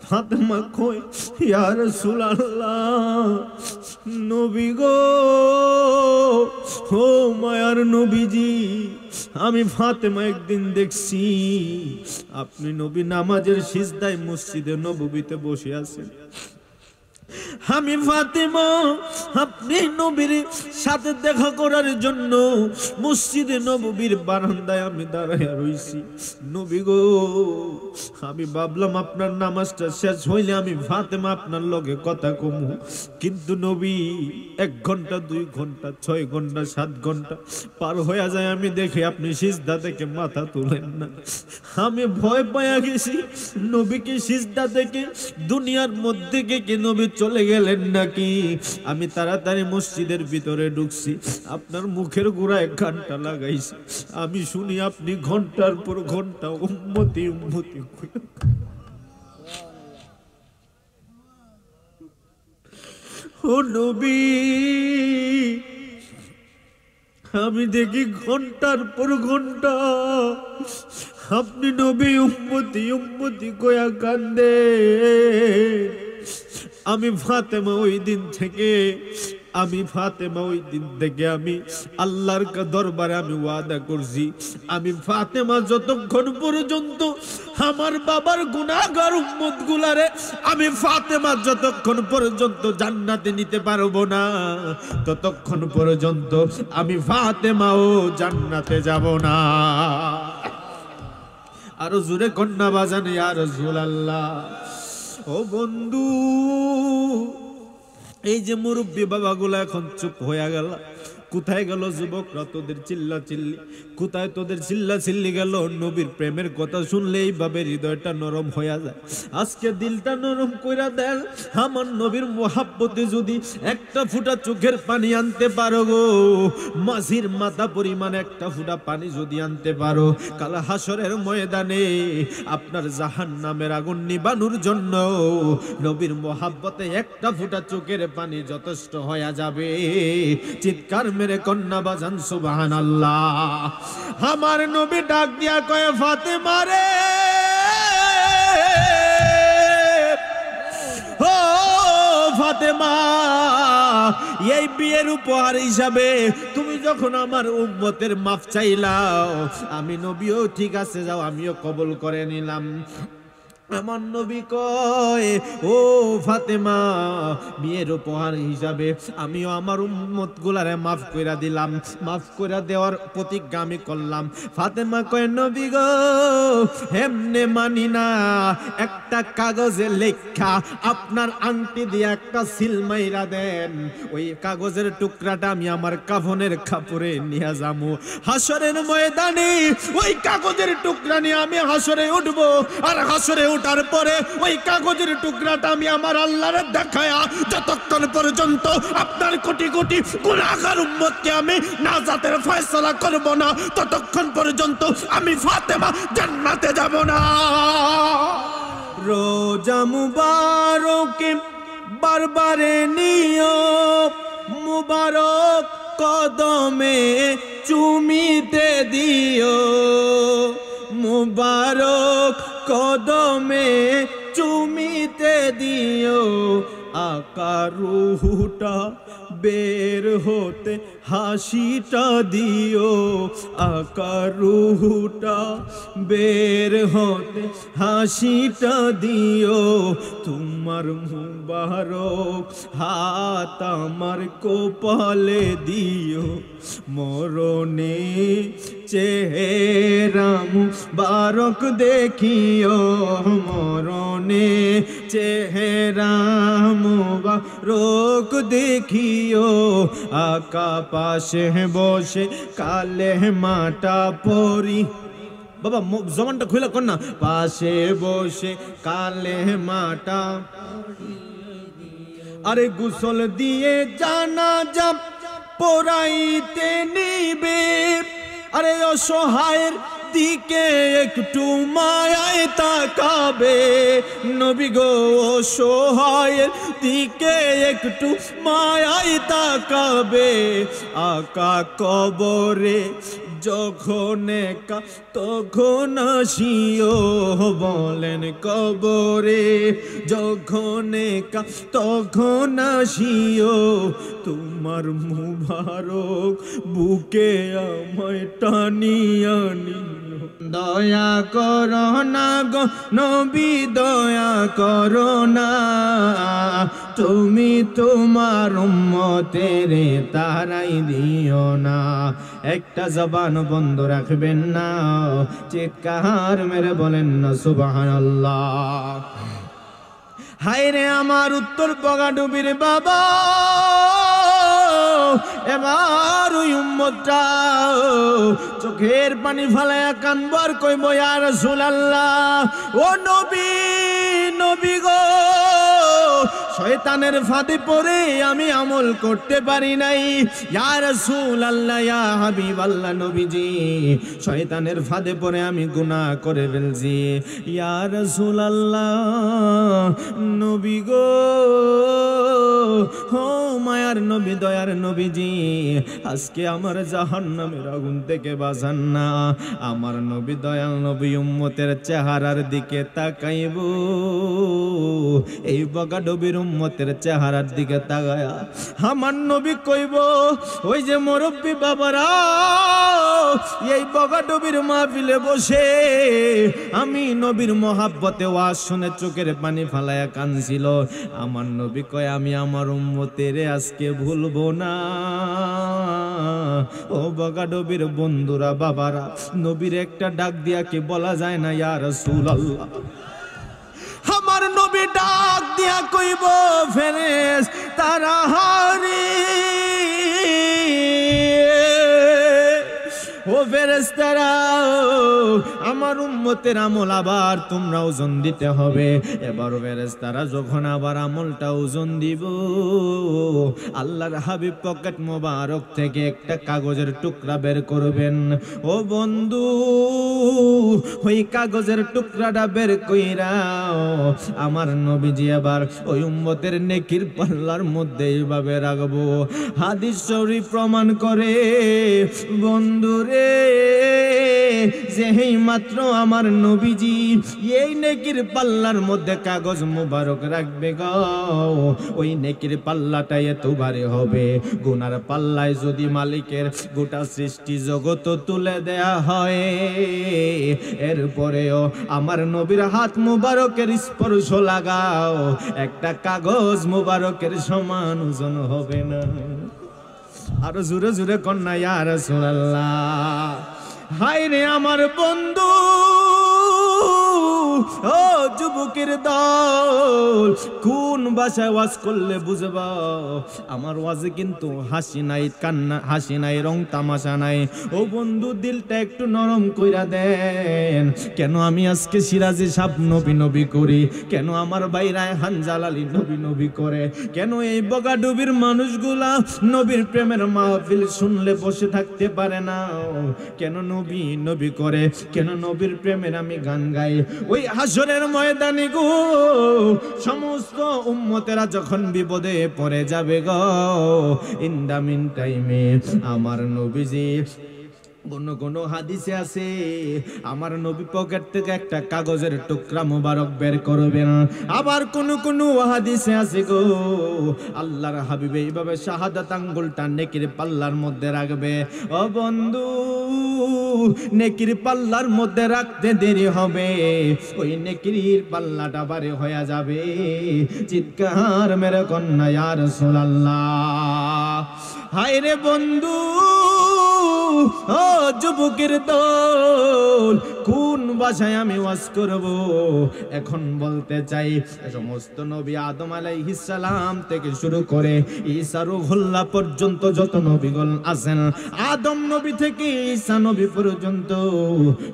ফাতেমা কয় ইয়া রাসূলুল্লাহ, নবী গো, ও মায়ার নবীজি, আমি ফাতেমা একদিন দেখছি আপনি নবী নামাজের সিজদায় মসজিদে নববীতে বসে আছেন। আমি ফাতেমা আপনি নবীর সাথে দেখা করার জন্য মসজিদে নববীর বারান্দায় আমি দাঁড়াইয়া রইছি। নবী গো, আমি ভাবলাম আপনার নামাজটা শেষ হইলে আমি ফাতেমা আপনার লগে কথা কমু, কিন্তু নবী 1 ঘন্টা 2 ঘন্টা 6 ঘন্টা 7 ঘন্টা পার হয়ে যায়, আমি দেখি আপনি সিজদা থেকে মাথা তুলেন না। আমি ভয় পাইয়া গেছি নবীকে সিজদা থেকে দুনিয়ার মধ্যে কি নবী চলে গেলেন নাকি। আমি তাড়াতাড়ি মসজিদের ভিতরে ঢুকছি, আপনার মুখের গোড়ায় ঘন্টা লাগাইছি। আমি শুনি আপনি ঘন্টার পর ঘন্টা উম্মতি উম্মতি। ও নবী, আমি দেখি ঘন্টার পর ঘন্টা আপনি নবী উম্মতি উম্মতি কয়া কান্দে। আমি ফাতেমা ওই দিন থেকে আমি আল্লাহর দরবারে আমি ওয়াদা করছি, আমি ফাতেমা যতক্ষণ পর্যন্ত আমার বাবার গুনাহগার উম্মত গুলারে আমি ফাতেমা যতক্ষণ পর্যন্ত জান্নাতে নিতে পারবো না, ততক্ষণ পর্যন্ত আমি ফাতেমাও জান্নাতে যাব না। আরো জোরে কন্যা বাজান ইয়া রাসূলুল্লাহ। ও বন্ধু, এই যে মুরব্বী বাবাগুলা এখন চুপ হয়ে গেল, কোথায় গেল যুবকরা? তোদের চিল্লা চিল্লি কোথায়? তোদের চিল্লা চিল্লি গেল? নবীর প্রেমের কথা শুনলে এইভাবে হৃদয়টা নরম হয়ে যায়। আজকে দিলটা নরম কইরা দেন। আমার নবীর মোহাব্বতে যদি একটা ফুটা চোখের পানি আনতে পারো গো, মাঝির মাথা পরিমাণ একটা ফুটা পানি যদি আনতে পারো, কাল হাসরের ময়দানে আপনার জাহান্নামের আগুন নিবানোর জন্য নবীর মোহাব্বতে একটা ফুটা চোখের পানি যথেষ্ট হয়ে যাবে। চিৎকার মেরে কন্যা বাজান সুবহানাল্লাহ। আমার নবী ডাক দিয়া কয় ফাতেমা রে, ও ফাতেমা, এই বিয়ের উপহার হিসাবে তুমি যখন আমার উম্মতের মাফ চাইলাও, আমি নবীও ঠিক আছে যাও, আমিও কবুল করে নিলাম। আমার নবী কয় ও ফাতেমা, বিয়ের উপহার হিসাবে আমিও আমার উম্মত গুলারে মাফ কইরা দিলাম, মাফ কইরা দেওয়ার প্রতিজ্ঞা আমি করলাম। ফাতেমা কয় নবী গো, এমনে মানি না, একটা কাগজে লেখা আপনার আংটি দিয়ে একটা সিল মাইরা দেন, ওই কাগজের টুকরাটা আমি আমার কাফনের কাপড়ে নিয়ে যাবো। হাসরের ময়দানে ওই কাগজের টুকরা নিয়ে আমি হাসরে উঠবো, আর হাসরে ওঠার পরে ওই কাগজের টুকরাটা আমি আমার আল্লাহর দেখায়া যতক্ষণ পর্যন্ত আপনার কোটি কোটি গুনাহগার উম্মতকে আমি নাজাতের ফয়সালা করব না, ততক্ষণ পর্যন্ত আমি ফাতেমা জান্নাতে যাব না। রোজা মুবারকে বারবারে নিও, মুবারক কদমে চুমিতে দিও, মুবারক কদমে চুমিতে দিও, আকা রুহটা বের হতে হাসিটা দিও, আকা রুহটা বের হতে হাসিটা দিও, তোমার মুবারক হাত আমার কপালে দিও, মরণে চেহারা মুবারক দেখিও, মরণে চেহারা মুবারক দেখিও, আকা পাশে বসে কালে মাটা পরি। বাবা জবানটা খুলে কর না। পাশে বসে কালে মাটা, আরে গোসল দিয়ে জানাজা পড়াইতে নিবে, আরে অসহায়ের দিকে একটু মায়ায় তাকাবে, নবী গো অসহায়ের দিকে একটু মায়ায় তাকাবে, আকা কবরে যখন একা তখন আসিও, বলেন কবরে যখন তখন আসিও তোমার মুবারক বুকে আমায় টানিয়া নিও। দয়া করো না গো নবী দয়া করো না, তুমি তোমার উম্মতের তারাই দিও না। একটা জবান বন্ধ রাখবেন না, চিৎকার মেরে বলেন না সুবহানাল্লাহ। হায়রে আমার উত্তর বগাডুবির বাবা, এবার ওই উম্মতটা চোখের পানি ফালায়া কানবার কইব ইয়া রাসূলুল্লাহ, ও নবী নবী গো, শয়তানের ফাঁদে পড়ে আমি আমল করতে পারি নাই। ইয়া রাসূলুল্লাহ ইয়া হাবিবাল্লাহ নবীজি, শয়তানের ফাঁদে পড়ে আমি গুনাহ করে ফেলছি। ইয়া রাসূলুল্লাহ নবী গো, ও মায়ার নবী দয়ার নবীজি, আজকে আমার জাহান্নামের আগুন থেকে বাঁচান না। আমার নবী দয়াল নবী উম্মতের চেহারার দিকে তাকাইব, এই বগাডুবির উম্মতের চেহারার দিকে তাকায়া আমার নবী কইব, ওই যে মুরব্বী বাবারা এই বগাডুবির মাহফিলে বসে আমি নবীর মহাব্বতে ওয়াজ শুনে চোখের পানি ফালায়া কাঁদছিল, আমার নবী কয় আমি আমার উম্মতের আজকে ভুলবো না। ও বগাডুবির বন্ধুরা বাবারা, নবীর একটা ডাক দিয়া কি বলা যায় না ইয়া রাসূলুল্লাহ? আমার নবী ডাক দিয়া কইব, ফেরেশতারা হারি, ও ফেরেশতারা আমার উম্মতের আমল আবার তোমরা ওজন দিতে হবে। এবার ফেরেশতারা যখন আবার আমলটা ওজন দিব, আল্লাহর হাবিব পকেট মোবারক থেকে একটা কাগজের টুকরা বের করবেন। ও বন্ধু, ওই কাগজের টুকরাটা বের কইরা আমার নবীজি আবার ওই উম্মতের নেকির পাল্লার মধ্যে এইভাবে রাখবো। হাদিস শরীফ প্রমাণ করে বন্ধুরে, যেই মাত্র আমার নবীজি এই নেকির পাল্লার মধ্যে কাগজ মুবারক রাখবে গো, ওই নেকির পাল্লাটা এত ভারী হবে, গুনার পাল্লায় যদি মালিকের গোটা সৃষ্টি জগৎ তুলে দেয়া হয়, এরপরেও আমার নবীর হাত মুবারকের স্পর্শ লাগাও, একটা কাগজ মুবারকের সমান ওজন হবে না। আরো জোরে জোরে কন্যা ইয়া রাসূলুল্লাহ। হায় রে আমার বন্ধু, ও যুবকের দল, কোন ভাষায় ওয়াজ করলে বুঝবা? আমার ওয়াজে কিন্তু হাসি নাই, কান্না হাসি নাই, রং তামাশা নাই। ও বন্ধু দিলটা একটু নরম কইরা দেন। কেন আমি আজকে সিরাজি সাহেব নবী নবী করি? কেন আমার ভাই রায়হান জালালি নবী নবী করে? কেন এই বগাডুবির মানুষগুলা নবীর প্রেমের মাহফিল শুনলে বসে থাকতে পারে না? কেন নবী নবী করে? কেন নবীর প্রেমের আমি গান গাই? ওই হাসরের ময়দানে গো, সমস্ত উম্মতেরা যখন বিপদে পড়ে যাবে গো, ইন দা মিন টাইমে আমার নবীজি কোন হাদিসে আছে আমার নবী পকেট থেকে একটা কাগজের টুকরা মোবারক বের করবেন। আবার কোন হাদিসে আছে গো, আল্লাহর হাবিব এইভাবে শাহাদাত আঙ্গুলটা নেকির পাল্লার মধ্যে রাখবে। ও বন্ধু, নেকির পাল্লার মধ্যে রাখতে দেরি হবে, ওই নেকির পাল্লাটা ভারী হয়ে যাবে। চিৎকার মেরে কন্যা ইয়া রাসূলুল্লাহ। হায় রে বন্ধু, ও যুবকের দল, কোন ভাষায় আমি ওয়াজ করব? এখন বলতে চাই, সমস্ত নবী আদম আলাইহিস সালাম থেকে শুরু করে ঈসা রূহুল্লাহ পর্যন্ত যত নবীগণ আছেন, আদম নবী থেকে ঈসা নবী পর্যন্ত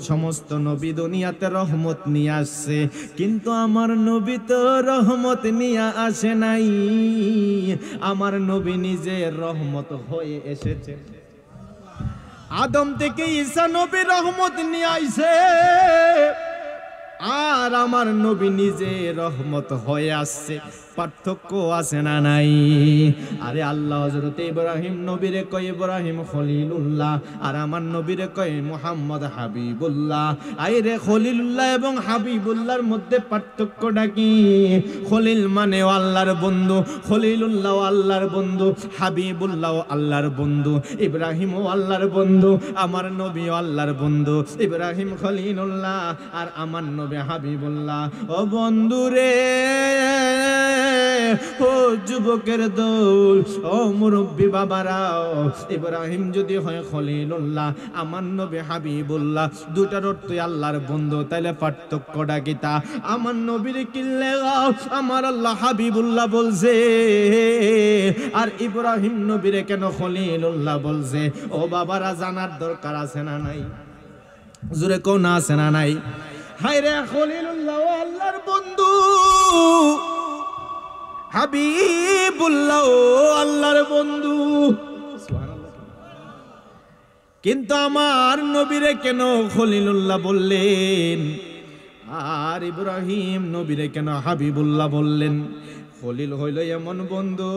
সমস্ত নবী দুনিয়াতে রহমত নিয়ে আসছে, কিন্তু আমার নবী তো রহমত নিয়ে আসে নাই, আমার নবী নিজে রহমত হয়ে এসেছে। আদম থেকে ঈসা নবী রহমত নিয়ে আইছে, আর আমার নবী নিজে রহমত হয়ে আসছে। পার্থক্য আছে না নাই? আরে আল্লাহ হযরত ইব্রাহিম নবীরে কয় ইব্রাহিম খলিলুল্লাহ, আর আমার নবীরে কয় মুহাম্মদ হাবিবুল্লাহ। আইরে খলিলুল্লাহ এবং হাবিবুল্লাহর মধ্যে পার্থক্যটা কি? খলিল মানে আল্লাহর বন্ধু, খলিলুল্লাহ আল্লাহর বন্ধু, হাবিবুল্লাহ আল্লাহর বন্ধু, ইব্রাহিমও আল্লাহর বন্ধু, আমার নবীও আল্লাহর বন্ধু। ইব্রাহিম খলিলুল্লাহ আর আমার নবী হাবিবুল্লাহ। ও বন্ধুরে, ও যুবকের দল, ও মুরব্বী বাবারাও, ইব্রাহিম যদি হয় খলিলুল্লাহ, আমার নবী হাবিবুল্লাহ, দুটার অর্থই আল্লাহর বন্ধু, তাইলে পার্থক্যটা কি? তা আমার নবীর কিল্লে আমার আল্লাহ হাবিবুল্লাহ বলছে, আর ইব্রাহিম নবীরে কেন খলিলুল্লাহ বলছে? ও বাবারা, জানার দরকার আছে না নাই? জোরে কোন আছে না নাই? হায়রে খলিলুল্লাহ আল্লাহর বন্ধু, হাবিবুল্লাহ আল্লাহর বন্ধু। কিন্তু আমার নবীরে কেন খলিলুল্লাহ বললেন, আর ইব্রাহিম নবীরে কেন হাবিবুল্লাহ বললেন? খলিল হইল এমন বন্ধু,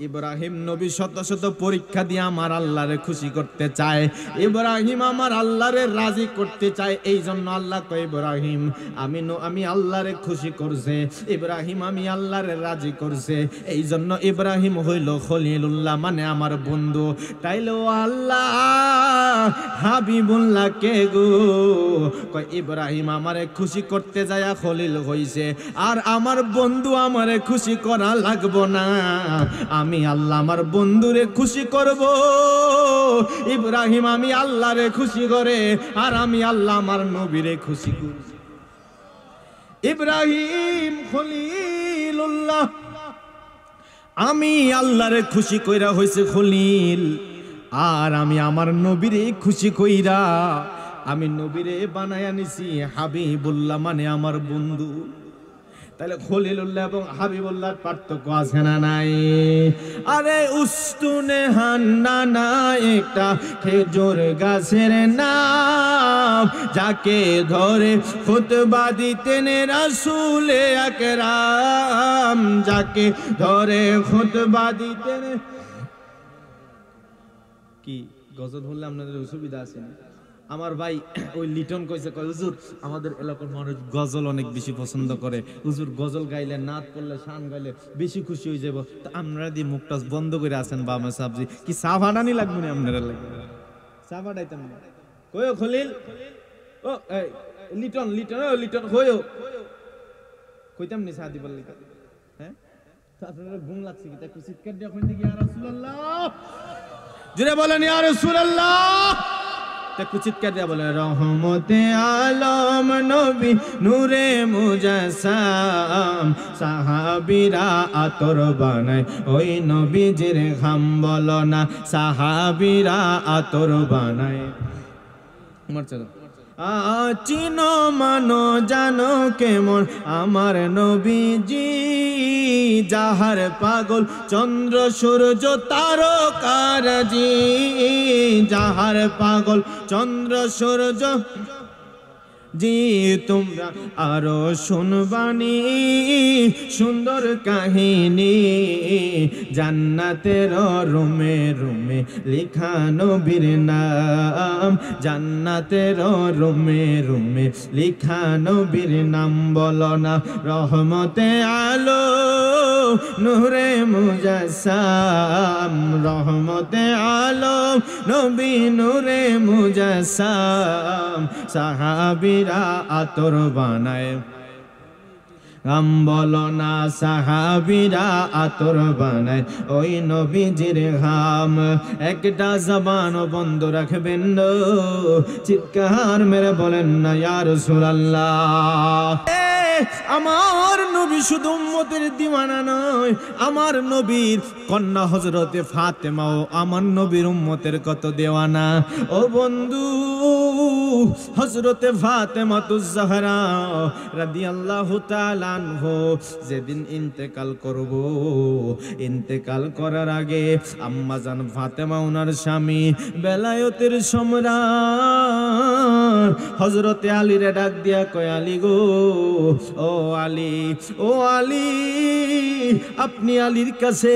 ইব্রাহিম নবী শত শত পরীক্ষা দিয়ে আমার আল্লাহরে খুশি করতে চায়, ইব্রাহিম আমার আল্লাহরে রাজি করতে চায়। এই জন্য আল্লাহ কয় ইব্রাহিম আমি আল্লাহরে খুশি করছে, ইব্রাহিম আমি আল্লাহরে রাজি করছে। এই জন্য ইব্রাহিম হইল খলিলুল্লাহ, মানে আমার বন্ধু। তাইলে ও আল্লাহ হাবিবুল্লাহ কে গো? কয় ইব্রাহিম আমারে খুশি করতে যায় খলিল হইছে, আর আমার বন্ধু আমারে খুশি করা লাগবো না, আমি আল্লাহ আমার বন্ধুরে খুশি করব। ইব্রাহিম আমি আল্লাহরে খুশি করে, আর আমি আল্লাহ আমার নবীরে খুশি করি। ইব্রাহিম খলিলুল্লাহ, আমি আল্লাহরে খুশি কইরা হইছে খলিল, আর আমি আমার নবীরে খুশি কইরা আমি নবীরে বানায়া নিছি হাবিবুল্লাহ, মানে আমার বন্ধু। তাহলে খলিলুল্লাহ এবং হাবিবুল্লাহর পার্থক্য আছে না নাই? আরে উস্তুনে হান্নানা একটা খেজুর গাছের নাম, যাকে ধরে খুতবা দিতেন রাসূলে আকরাম, যাকে ধরে খুতবা দিতেন। কি গজল বললে আপনাদের অসুবিধা আছে না? আমার ভাই ওই লিটন কইছে, কয় হুজুর আমাদের এলাকার মানুষ গজল অনেক বেশি পছন্দ করে, হুজুর গজল গাইলে, নাচ করলে, শান গাইলে বেশি খুশি হয়ে যাব। তো আপনারা দিয়ে মুখটা বন্ধ করে আছেন বামা সাবজি, কি চা ভাড়ানি লাগবে না আপনারা? লাগবে চা ভাড়াইতাম না। কয়ো খলিল, ও লিটন লিটন ও লিটন কয়ো, কইতাম নি চা দিবার লাগা। হ্যাঁ, তো আপনারা ঘুম লাগছে কি? তা একটু চিৎকার দিয়ে কইতে কি ইয়া রাসূলুল্লাহ, জোরে বলেন ইয়া রাসূলুল্লাহ। একটু চিৎকার দিয়া বলে রহমতে আলম নবী নূরে মুজাসসাম, সাহাবীরা আতর বানায় ওই নবীজির ঘাম, বলো না সাহাবীরা আতর বানায়। চিনো মানো জানো কেমন আমার নবীজি, যাহার পাগল চন্দ্র সূর্য তারকারাজি, যাহার পাগল চন্দ্র সূর্য জি। তোমরা আরো শুনবানি সুন্দর কাহিনী, জান্নাতের রুমে রুমে লিখা নবীর নাম, জান্নাতের রুমে রুমে লিখা নবীর নাম, বলো না রহমতে আলো নূরে মুজাসসাম, রহমতে আলো নবী নূরে মুজাসসাম, সাহাবীরা আতর বানায় গাম, বলো না সাহাবীরা আতর বানায় ওই নবীজির ঘাম। একটা জবান বন্ধ রাখবেন না, চিৎকার মেরে বলেন না ইয়া রাসূলুল্লাহ। আমার নবী শুধু উম্মতের দিওয়ানা নয়, আমার নবীর কন্যা হযরতে ফাতেমাও আমার নবীর উম্মতের কত দেওয়ানা। ও বন্ধু, হযরতে ফাতেমাতুজ জাহরা রাদিয়াল্লাহু তাআলা আনহা যেদিন ইন্তেকাল করব, ইন্তেকাল করার আগে আম্মা জান ফাতেমা ওনার স্বামী বেলায়েতের সম্রাট হযরতে আলীরে ডাক দিয়া কয় আলী গো, ও আলী, ও আলী, আপনি আলীর কাছে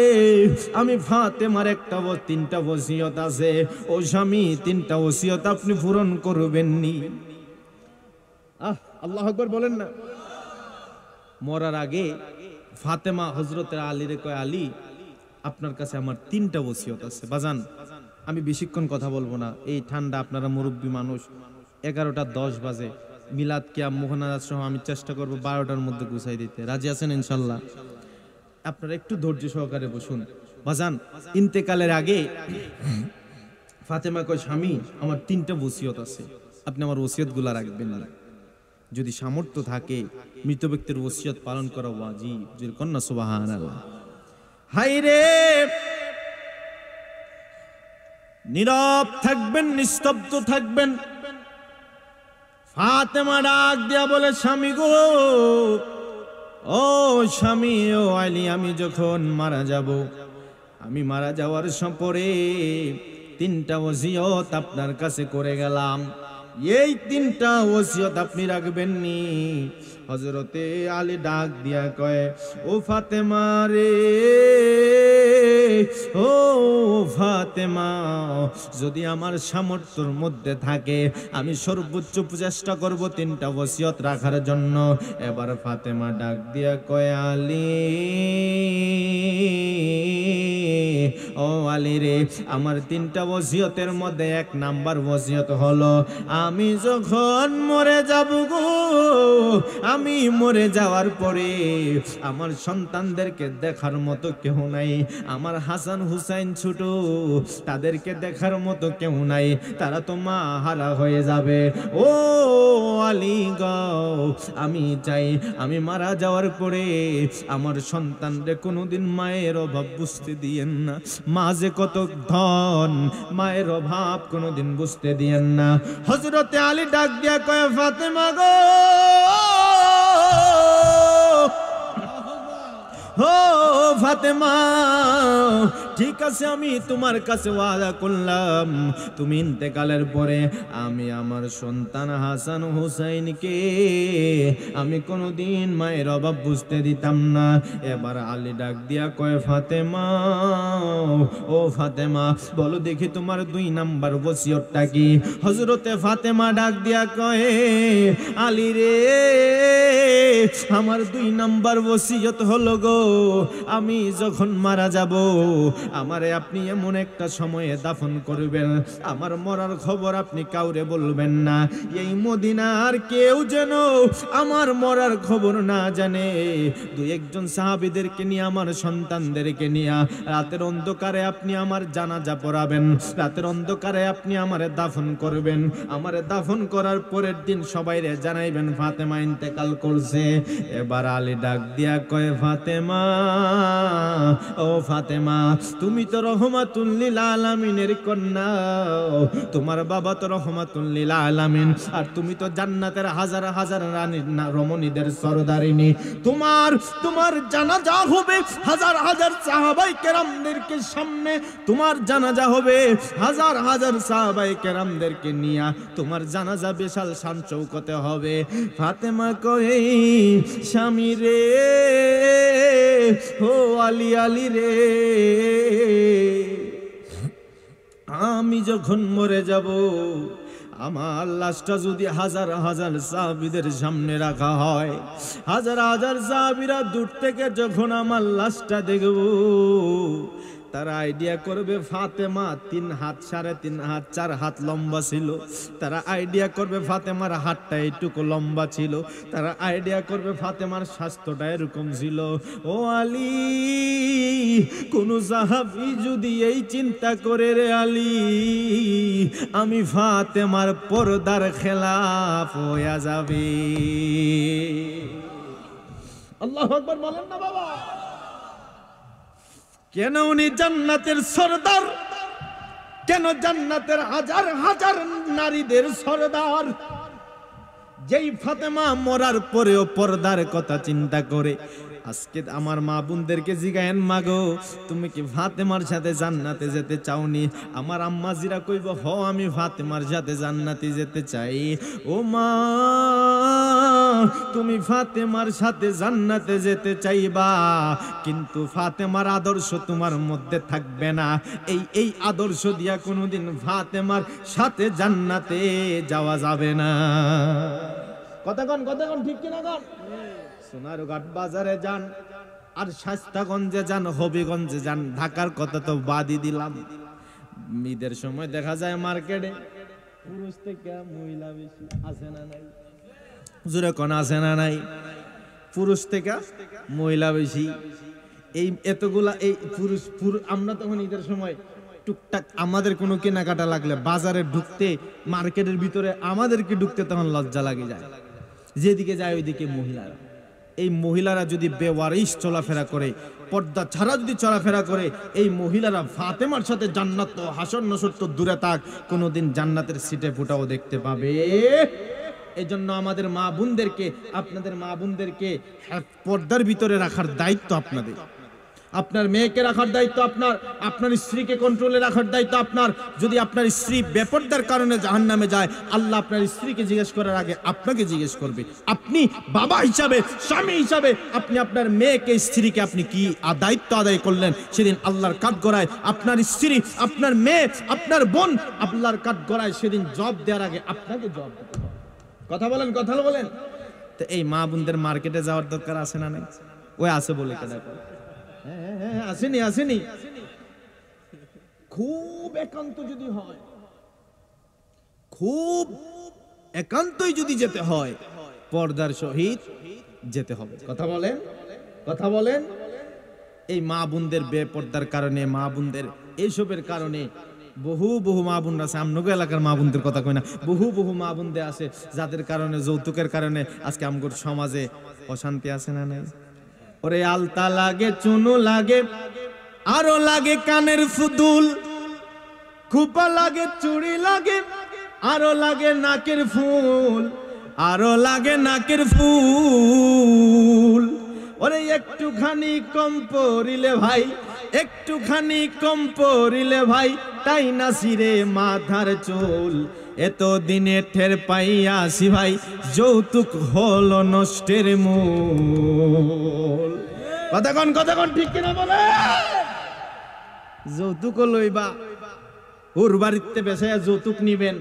আমি ফাতেমার তিনটা ওসিয়ত আছে, ও স্বামী তিনটা ওসিয়ত আপনি পূরণ করবেন নি। আল্লাহু আকবার বলেন না। মরার আগে ফাতেমা হযরতে আলীরে কয় আলী, আপনার কাছে আমার তিনটা ওসিয়ত আছে। বাজান, আমি বেশিক্ষণ কথা বলবো না, এই ঠান্ডা, আপনারা মুরব্বী মানুষ, 11:10 বাজে। মিলাদ কিয়াম মোহনাজাত সহ আমি চেষ্টা করব 12টার মধ্যে গুছাই দিতে। রাজি আছেন ইনশাল্লাহ? আপনারা একটু ধৈর্য সহকারে বসুন। বাজান, ইন্তেকালের আগে ফাতেমা কয় স্বামী আমার তিনটা ওসিয়ত আছে, আপনি আমার ওসিয়তগুলা রাখবেন না। যদি সামর্থ্য থাকে মৃত ব্যক্তির ওসিয়ত পালন করা ওয়াজিব। যদি কন্যা সুবহানাল্লাহ। হাই রে, নীরব থাকবেন, নিস্তব্ধ থাকবেন। ফাতেমা ডাক দিয়া বলে স্বামী গো, ও স্বামী, ও আলী, আমি যখন মারা যাব, আমি মারা যাওয়ার পরে তিনটা ওসিয়ত আপনার কাছে করে গেলাম, এই তিনটা ওসিয়ত আপনি রাখবেন নি। হযরতে আলী ডাক দিয়া কয়, ও ফাতেমা রে, ও ফাতেমা, যদি আমার সামর্থ্যের মধ্যে থাকে আমি সর্বোচ্চ চেষ্টা করব তিনটা ওসিয়ত রাখার জন্য। এবার ফাতেমা ডাক দিয়া কয় আলী, ও আলী রে, আমার তিনটা ওসিয়তের মধ্যে 1 নাম্বার ওসিয়ত হলো আমি যখন মরে যাব গো, আমি মরে যাওয়ার পরে আমার সন্তানদেরকে দেখার মতো কেউ নাই, আমার হাসান হুসাইন ছোট, তাদেরকে দেখার মতো কেউ নাই, তারা তো মা হারা হয়ে যাবে। ও আলী গো, আমি চাই আমি মারা যাওয়ার পরে আমার সন্তানদের কোনোদিন মায়ের অভাব বুঝতে দিয়েন না। মা যে কত ধন, মায়ের অভাব কোনোদিন বুঝতে দিয়েন না। হযরতে আলী ডাক দিয়া কয় ফাতেমা গো, ও ফাতেমা, ঠিক আছে, আমি তোমার কাছে ওয়াদা করলাম, তুমি ইন্তেকালের পরে আমি আমার সন্তান হাসান হুসাইনকে আমি কোনোদিন মায়ের অভাব বুঝতে দিতাম না। এবার আলী ডাক দিয়া কয় ফাতেমা, ও ফাতেমা, বলো দেখি তোমার 2 নাম্বার ওসিয়তটা কি? হযরতে ফাতেমা ডাক দিয়া কয় আলী রে, আমার 2 নাম্বার ওসিয়ত হলো গো, আমি যখন মারা যাব আমারে আপনি এমন একটা সময়ে দাফন করবেন, আমার মরার খবর আপনি কাউরে বলবেন না। এই মদিনার কেউ যেন আমার মরার খবর না জানে। 2-1 জন সাহাবীদেরকে নিয়ে, আমার সন্তানদেরকে নিয়ে রাতের অন্ধকারে আপনি আমার জানাজা পড়াবেন, রাতের অন্ধকারে আপনি আমারে দাফন করবেন। আমারে দাফন করার পরের দিন সবাইরে জানাইবেন ফাতেমা ইন্তেকাল করছে। এবার আলী ডাক দিয়া কয় ফাতেমা, ও ফাতেমা, তুমি তো রহমাতুল লিল আলামিনের কন্যা, তোমার বাবা তো রহমাতুল লিল আলামিন, আর তুমি তো জান্নাতের হাজার হাজার রানী রমণীদের সরদারিনী। তোমার জানাজা হবে হাজার হাজার সাহাবায়ে কেরামদেরকে সামনে, তোমার জানাজা হবে হাজার হাজার সাহাবায়ে কেরামদেরকে নিয়ে, তোমার জানাজা বিশাল শান চৌকতে হবে। ফাতেমা কয় স্বামী রে, ও আলী, আলী রে, আমি যখন মরে যাব আমার লাশটা যদি হাজার হাজার সাহাবীদের সামনে রাখা হয়, হাজার হাজার সাহাবীরা দূর থেকে যখন আমার লাশটা দেখব, তারা আইডিয়া করবে ফাতেমা 3 হাত, 3.5 হাত, 4 হাত লম্বা ছিল। তারা আইডিয়া করবে ফাতেমার হাতটা এইটুকু লম্বা ছিল। তারা আইডিয়া করবে ফাতেমার স্বাস্থ্যটা এরকম ছিল। ও আলী, কোন সাহাবী যদি এই চিন্তা করে রে আলী, আমি ফাতেমার পর্দার খেলাফ হয়ে যাবে। আল্লাহু আকবার বলেন না বাবা। কেন উনি জান্নাতের সরদার, কেন জান্নাতের হাজার হাজার নারীদের সরদার, যেই ফাতেমা মরার পরেও পর্দার কথা চিন্তা করে। আজকে আমার মা বোনদেরকে জিগায়েন, মাগো তুমি কি ফাতেমার সাথে জান্নাতে যেতে চাওনি? আমার আম্মা জিরা কইব, হ আমি ফাতেমার সাথে জান্নাতে যেতে চাই। ও মা, তুমি ফাতেমার সাথে জান্নাতে যেতে চাইবা, কিন্তু ফাতেমার আদর্শ তোমার মধ্যে থাকবে না। এই আদর্শ দিয়া কোনোদিন ফাতেমার সাথে জান্নাতে যাওয়া যাবে না। কথা কন ঠিক কিনা কন? সোনারঘাট বাজারে যান, আর শাস্তাগঞ্জে যান, হবিগঞ্জে যান, ঢাকার কথা তো বাদই দিলাম। ঈদের সময় দেখা যায় মার্কেটে পুরুষ থেকে মহিলা বেশি, আছে না নাই? জোরে কোন আছে না নাই? পুরুষ থেকে মহিলা বেশি। এই এতগুলা এই পুরুষ, আমরা তখন ঈদের সময় টুকটাক আমাদের কোনো কেনাকাটা লাগলে বাজারে ঢুকতে, মার্কেটের ভিতরে আমাদেরকে ঢুকতে তখন লজ্জা লাগে যায়। যেদিকে যায় ওইদিকে মহিলারা। এই মহিলারা যদি বেওয়ারিশ চলাফেরা করে, পর্দা ছাড়া যদি চলাফেরা করে, এই মহিলারা ফাতেমার সাথে জান্নাত তো হাসর নসর তো দূরে থাক, কোনোদিন জান্নাতের সিটে ফুটাও দেখতে পাবে। এই জন্য আমাদের মা বোনদেরকে, আপনাদের মা বোনদেরকে পর্দার ভিতরে রাখার দায়িত্ব আপনাদের। আপনার মেয়েকে রাখার দায়িত্ব আপনার, আপনার স্ত্রীকে কন্ট্রোলে রাখার দায়িত্ব আপনার। যদি আপনার স্ত্রী বেপরদার কারণে জাহান্নামে যায়, আল্লাহ আপনার স্ত্রীকে জিজ্ঞেস করার আগে আপনাকে জিজ্ঞেস করবে। আপনি বাবা হিসাবে, স্বামী হিসাবে আপনি আপনার মেয়েকে, স্ত্রীকে আপনি কি দায়িত্ব আদায় করলেন? সেদিন আল্লাহর কাঠগড়ায় আপনার স্ত্রী, আপনার মেয়ে, আপনার বোন আল্লাহর কাঠগড়ায় সেদিন জবাব দেওয়ার আগে আপনাকে জবাব দিতে হবে। কথা বলেন, কথা বলেন। তো এই মা বোনদের মার্কেটে যাওয়ার দরকার আছে না নাই? ওই আছে বলে কেন? আসেনি। খুব একান্ত যদি হয়, খুব একান্তই যদি যেতে হয়, পর্দার সহিত যেতে হবে। কথা বলেন। এই মা বোনদের বেপর্দার কারণে, মা বোনদের এইসবের কারণে বহু মা বোনরা আছে, আমনগো এলাকার মা বোনদের কথা কই না, বহু মা বোনদের আছে যাদের কারণে, যৌতুকের কারণে আজকে আমগোর সমাজে অশান্তি আছে না নাই? ওরে আলতা লাগে, চুনো লাগে, আরো লাগে কানের ফুদুল, খুপা লাগে, চুড়ি লাগে, আরো লাগে নাকের ফুল, আরো লাগে নাকের ফুল। ওরে একটুখানি কম পড়িলে ভাই, একটুখানি কম পড়িলে ভাই, তাই না সিরে মাথার চুল। এত দিনে ঠের পাইয়াছি ভাই, যৌতুক হলো নষ্টের মূল। কথা কোন ঠিক কিনা বলে? যৌতুক লইবা, ওর বাড়িতে বেসাইয়া যৌতুক নিবেন,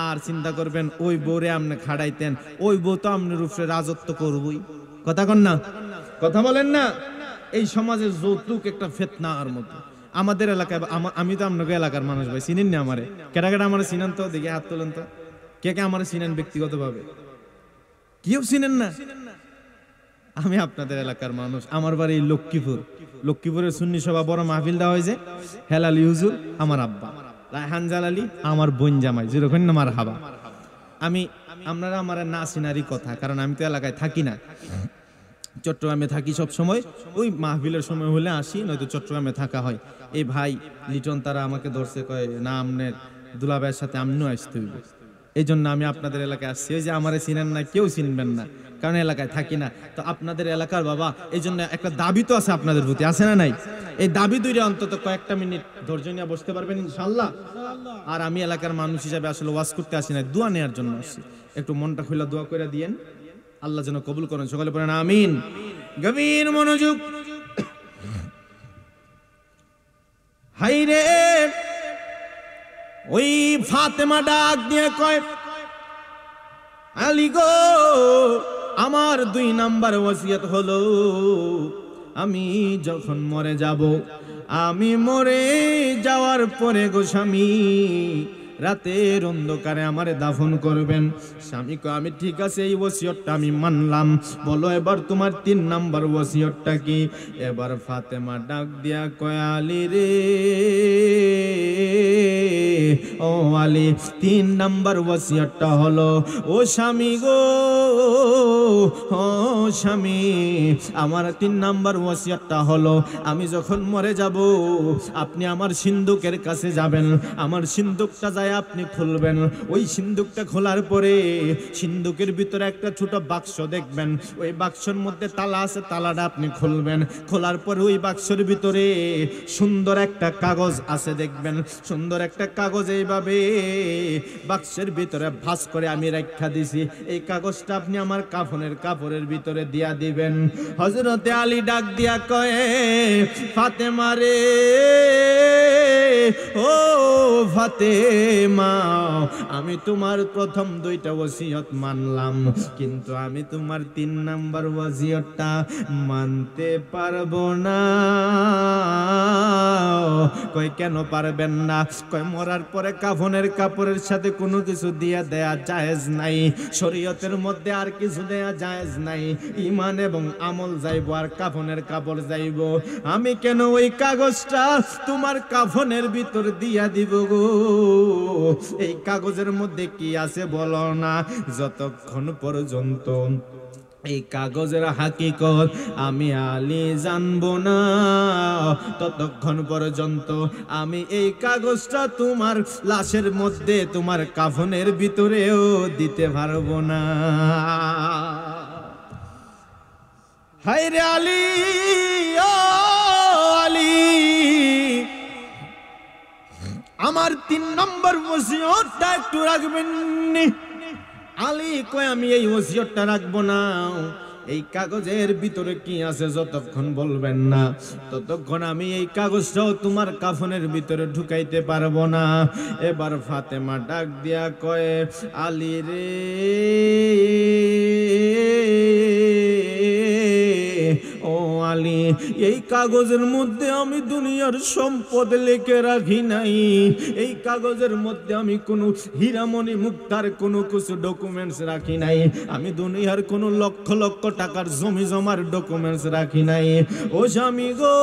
আর চিন্তা করবেন ওই বউরে আপনি খাড়াইতেন, ওই বউ তো আপনার উপরে রাজত্ব করবই। কথা কন না, কথা বলেন না। এই সমাজে যৌতুক একটা ফিতনার মতো। আমাদের এলাকায়, আমি তো আপনাকে এলাকার মানুষ ভাই, চিনেন না আমারে? কেটা আমার চিনেন তো? দেখি হাত তোলেন তো। কে আমার চিনেন ব্যক্তিগত ভাবে? কেউ চিনেন না? আমি আপনাদের এলাকার মানুষ। আমার বাড়ি লক্ষ্মীপুরের সুন্নি সভা বড় মাহফিল দেওয়া হয়েছে। হেলালি হুজুর আমার আব্বা, রায়হান জালালি আমার বোন জামাই, যেরকম আমার হাবা। আপনারা আমার না চিনারই কথা, কারণ আমি তো এলাকায় থাকি না, চট্টগ্রামে থাকি সব সময়। ওই মাহফিলের সময় হলে আসি, নয়তো চট্টগ্রামে থাকা হয়। এই ভাই লিটন তারা আমাকে ধরছে, কয় না আপনার দুলাভাইয়ের সাথে আমিও আসতে হইব। এই জন্য আমি আপনাদের এলাকায় আসছি। ওই যে আমারে চিনেন না, কেউ চিনবেন না, কারণ এলাকায় থাকি না। তো আপনাদের এলাকার বাবা, এই জন্য একটা দাবি তো আছে আপনাদের প্রতি, আছে না নাই? এই দাবি দুইটা অন্তত কয়েকটা মিনিট ধৈর্য নিয়ে বসতে পারবেন ইনশাআল্লাহ? আর আমি এলাকার মানুষ হিসাবে আসলে ওয়াজ করতে আসি না, দোয়া নেওয়ার জন্য আসছি। একটু মনটা খুলে দোয়া করে দিয়েন, আল্লাহ যেন কবুল করেন। সকলে পড়েন আমিন। গভীর মনোযোগ। হাইরে ওই ফাতেমা ডাক দিয়ে কয়, আলী গো, আমার 2 নাম্বার ওসিয়ত হলো, আমি যখন মরে যাব, আমি মরে যাওয়ার পরে গো স্বামী, রাতের অন্ধকারে আমারে দাফন করবেন। স্বামী কয়, আমি ঠিক আছে, এই ওসিয়তটা আমি মানলাম। বলো এবার তোমার 3 নাম্বার ওসিয়তটা কি? এবার ফাতেমা ডাক দিয়া কয়, আলী রে, ও আলী, 3 নাম্বার ওসিয়তটা হলো, ও স্বামী গো, ও স্বামী, আমার 3 নাম্বার ওসিয়তটা হলো, আমি যখন মরে যাব, আপনি আমার সিন্দুকের কাছে যাবেন, আমার সিন্দুকটা যায় সিন্দুকটায় আপনি খুলবেন। ওই সিন্দুকটা খোলার পরে সিন্দুকের ভিতরে একটা ছোট বাক্স দেখবেন, ওই বাক্সের মধ্যে তালা আছে, তালাটা আপনি খুলবেন। খোলার পরে ওই বাক্সের ভিতরে সুন্দর একটা কাগজ আছে দেখবেন, সুন্দর একটা কাগজ এইভাবে বাক্সের ভিতরে ভাঁজ করে আমি রাখা দিছি। এই কাগজটা আপনি আমার কাফনের কাপড়ের ভিতরে দিয়া দিবেন। হযরতে আলী ডাক দিয়া কয়, ফাতেমা রে, ও ফাতেমা, আমি তোমার প্রথম 2টা ওসিয়ত মানলাম, কিন্তু আমি তোমার 3 নাম্বার ওসিয়তটা মানতে পারবো না। কই কেন পারবেন না? কই মরার পরে কাফনের কাপড়ের সাথে কোনো কিছু দিয়া দেয়া জায়েজ নাই, শরীয়তের মধ্যে আর কিছু দেয়া জায়েজ নাই। ঈমান এবং আমল যাইব আর কাফনের কাপড় যাইব। আমি কেন ওই কাগজটা তোমার কাফনের ভিতর দিয়া দিব গো? এই কাগজের মধ্যে কি আছে বলো না? যতক্ষণ পর্যন্ত এই কাগজের হাকিকত আমি আলী জানবো না, ততক্ষণ পর্যন্ত আমি এই কাগজটা তোমার লাশের মধ্যে, তোমার কাফনের ভিতরেও দিতে পারবো না। হায় রে আলী, ও আলী, আমার 3 নম্বর ওসিয়তটা একটু রাখবেন। আলী কয়, আমি এই ওসিয়তটা রাখবো না। এই কাগজের ভিতরে কি আছে যতক্ষণ বলবেন না, ততক্ষণ আমি এই কাগজটাও তোমার কাফনের ভিতরে ঢুকাইতে পারবো না। এবার ফাতেমা ডাক দিয়া কয়, আলী রে, ও আলী, এই কাগজের মধ্যে আমি দুনিয়ার সম্পদ লিখে রাখি নাই। এই কাগজের মধ্যে আমি কোনো হীরামণি মুক্তার কোনো কিছু ডকুমেন্টস রাখি নাই। আমি দুনিয়ার কোনো লক্ষ লক্ষ টাকার জমি জমার ডকুমেন্টস রাখি নাই। ও স্বামী গো,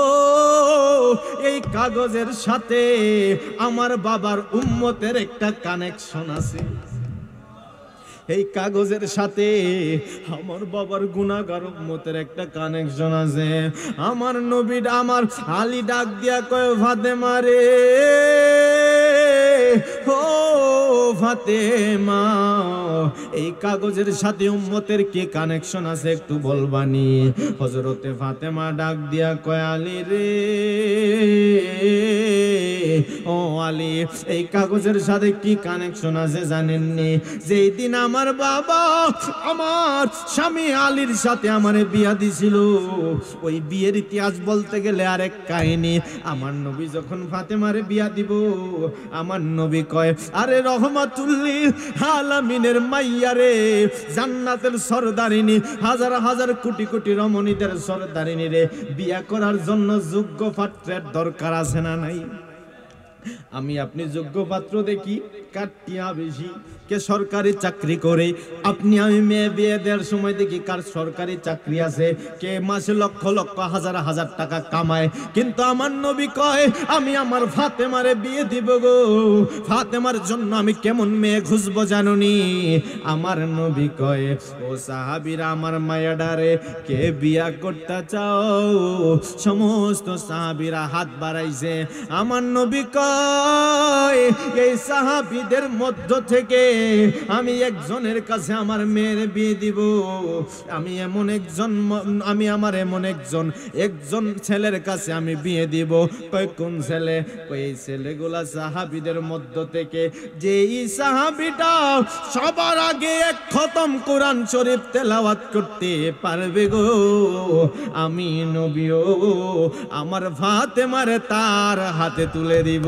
এই কাগজের সাথে আমার বাবার উম্মতের একটা কানেকশন আছে। এই কাগজের সাথে আমার বাবার গুনাহগার উম্মতের একটা কানেকশন আছে। আমার নবী, আমার আলী ডাক দিয়া কয়, ফাতেমা রে, ও ফাতেমা, এই কাগজের সাথে উম্মতের কি কানেকশন আছে একটু বলবানি? হযরতে ফাতেমা ডাক দিয়া কয়, আলী রে, ও আলী, এই কাগজের সাথে কি কানেকশন আছে জানেননি? যেই দিন আমার বাবা আমার স্বামী আলীর সাথে আমারে বিয়া দিছিল, ওই বিয়ের ইতিহাস বলতে গেলে আরেক কাহিনী। আমার নবী যখন ফাতেমারে বিয়া দিব, আমার নবী কয়, আরে রহমাতুল্লিল আলামিনের মাইয়া রে, জান্নাতের সরদারিনী, হাজার হাজার কোটি কোটি রমণীদের সরদারিনী রে, বিয়া করার জন্য যোগ্য পাত্রের দরকার আছে না নাই? আমি আপনি যোগ্য পাত্র দেখি কাটিয়া বেশি, কে সরকারি চাকরি করে। আপনি আমি মেয়ে বিয়ে দেওয়ার সময় দেখি কার সরকারি চাকরি আছে, কে মাসে লক্ষ লক্ষ হাজার হাজার টাকা কামায়। কিন্তু আমার নবী কয়, আমি আমার ফাতেমারে বিয়ে দিব গো। ফাতেমার জন্য আমি কেমন মেয়ে খুঁজবো জানুনি? আমার নবী কয়, ও সাহাবীরা, আমার মায়াডারে কে বিয়া করতে চাও? সমস্ত সাহাবীরা হাত বাড়াইছে। আমার নবী কয়, এই সাহাবীদের মধ্য থেকে আমি একজনের কাছে আমার মেয়ের বিয়ে দিব। আমি আমার এমন একজন ছেলের কাছে আমি বিয়ে দিব। কয় কোন ছেলে? কই এই ছেলেগুলা সাহাবীদের মধ্য থেকে যেই সাহাবীটা সবার আগে 1 খতম কোরআন শরীফ তেলাওয়াত করতে পারবে গো, আমি নবীও আমার ফাতেমারে তার হাতে তুলে দিব।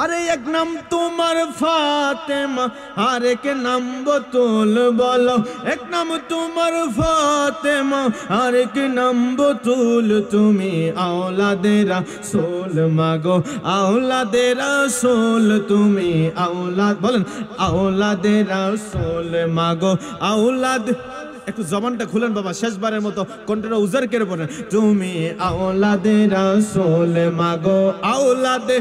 আরে এক নাম তোমার ফাতেমা, আর এক নাম বতুল, বলো এক নাম তোমার ফাতেমা, আর এক নাম বতুল। তুমি আওলাদের রাসূল মাগো, আওলাদের রাসূল, তুমি আওলাদ, বলেন আওলাদের রাসূল মাগো, আওলাদ। একটু জবানটা খুলেন বাবা, শেষবারের মতো কণ্ঠটা উজাড় করে বলেন, তুমি আওলাদের রাসূল মাগো, আওলাদে,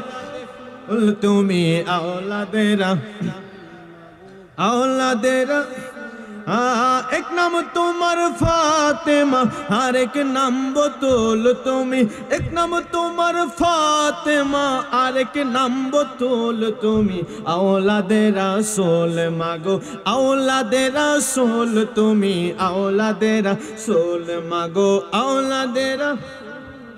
তুমি আওলাদের এক নাম তোমার ফাতেমা আর এক নাম বোতল তুমি, এক নাম তোমার ফাতেমা আর এক নাম বোতল তুমি, আওলাদে রাসূল মাগো আওলাদে রাসূল তুমি, আওলাদে রাসূল মাগো আওলাদে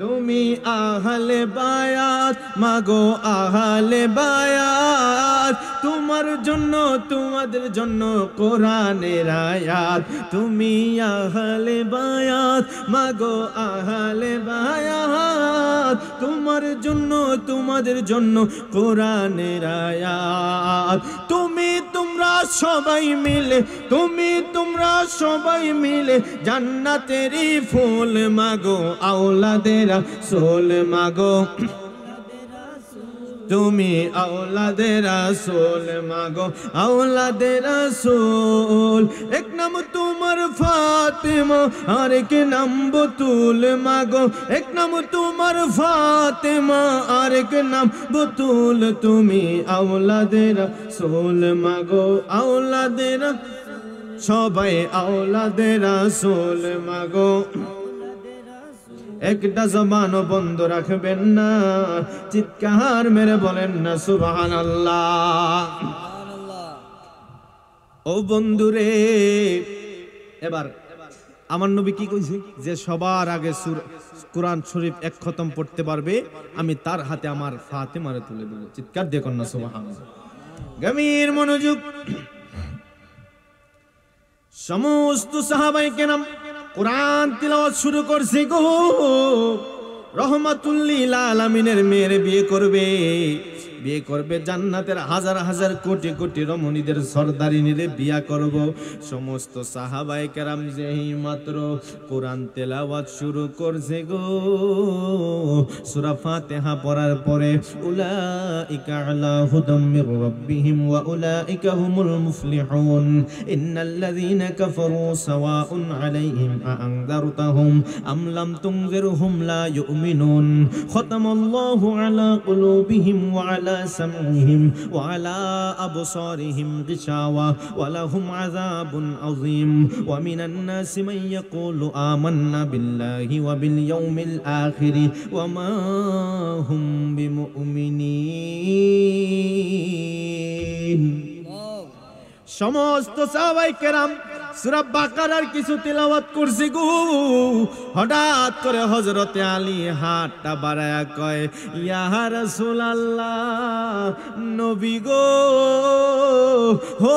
তুমি, আহলে বায়াত মাগো আহলে বায়াত, তোমার জন্য তোমাদের জন্য কোরআনের আয়াত, তুমি আহলে বায়াত মাগো আহলে বায়াত, তোমার জন্য তোমাদের জন্য কোরআনের আয়াত, তোমরা সবাই মিলে, তোমরা সবাই মিলে জান্নাতেরই ফুল মাগো আওলাদে রাসূল মাগো, তুমি আওলাদে রাসূল মাগো আওলাদে রাসূল, এক নাম তোমার ফাতেমা আর এক নাম বতুল মাগো, এক নাম তোমার ফাতেমা আর এক নাম বতুল, তুমি আওলাদে রাসূল মাগো আওলাদে সবাই আওলাদে রাসূল মাগো। একটা জবানও বন্ধ রাখবেন না, চিৎকার মেরে বলেন না সুবহানাল্লাহ। ও বন্ধুরে, এবার আমার নবী কি কইছে যে সবার আগে কোরআন শরীফ এক খতম পড়তে পারবে আমি তার হাতে আমার ফাতেমারে তুলে দেব। চিৎকার দিয়ে কন্যা সুবহানাল্লাহ। গভীর মনোযোগ। সমস্ত সাহাবায়ে কেরাম কোরআন তিলাওয়াত শুরু করছে গো। রহমাতুল লিল আলামিনের মেয়ের বিয়ে করবে জান্নাতের হাজার হাজার কোটি কোটি রমণীদের সরদারিনীরে বিয়া করব। সমস্ত সাহাবায়ে কেরাম যেই মাত্র কোরআন তেলাওয়াত শুরু করছে গো, সূরা ফাতিহা পড়ার পরে উলাইকা আলা হুদাম মির রাব্বিহিম ওয়া উলাইকা হুমুল মুফলিহুন ইন্নাল্লাযীনা কাফারু সাওয়াউন আলাইহিম আ'আনযারতাহুম আম লাম তুনযিরহুম লা ইউমিনুন খাতামাল্লাহু আলা কুলুবিহিম ওয়া আলা سمعهم وعلى أبصارهم غشاوة ولهم عذاب عظيم ومن الناس من يقول آمنا بالله وباليوم الآخر وما هم بمؤمنين। সমস্ত সাহাবায়ে কেরাম সূরা বাকারার কিছু তেলাওয়াত করছে গো। হঠাৎ করে হযরতে আলী হাতটা বাড়ায়া কয়, ইয়া রাসূলুল্লাহ, নবী গো, হো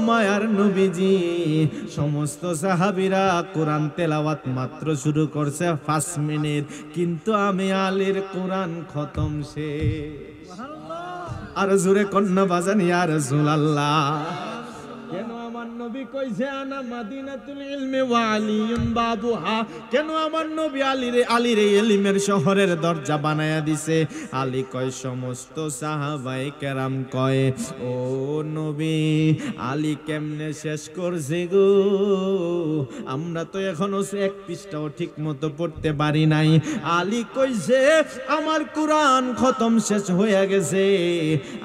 মায়ার নবীজি। সমস্ত সাহাবীরা কোরআন তেলাওয়াত মাত্র শুরু করছে 5 মিনিট, কিন্তু আমি আলীর কোরআন খতম শেষ। আর জোরে কন্যা বাজান ইয়া রাসূলুল্লাহ। কেন আমার নবী কইছে আনা মাদিনাতুল ইলমি ওয়া আলিয়ুন বাবুহা, কেন আমার নবী আলীর ইলমের শহরের দরজা বানায়া দিছে? আলী কয়, সমস্ত সাহাবায়ে কেরাম কয়, ও নবী, আলী কেমনে শেষ করছে গো? আমরা তো এখনো 1 পৃষ্ঠাও ঠিক মতো পড়তে পারি নাই। আলী কইছে আমার কোরআন খতম শেষ হয়ে গেছে।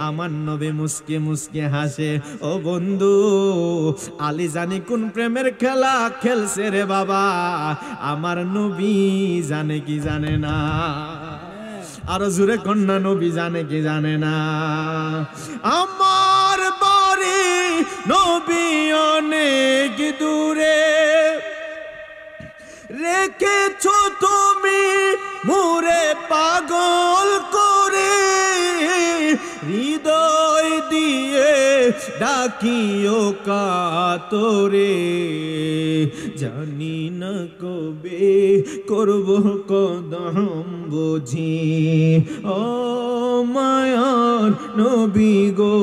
আমার নবী মুস্কি মুস্কি হাসে। ও বন্ধু, আলী জানি কোন প্রেমের খেলা খেলছে রে বাবা, আমার নবী জানে কি জানে না? আর জোরে কন্যা, নবী জানে কি জানে না? আমার বাড়ি নবী অনেক দূরে, রেখেছো তুমি মোরে পাগল করে, হৃদয় দিয়ে ডাকিও কাতরে, জানি না কবে করব কদম বুঝি, ও মায়ার নবী গো,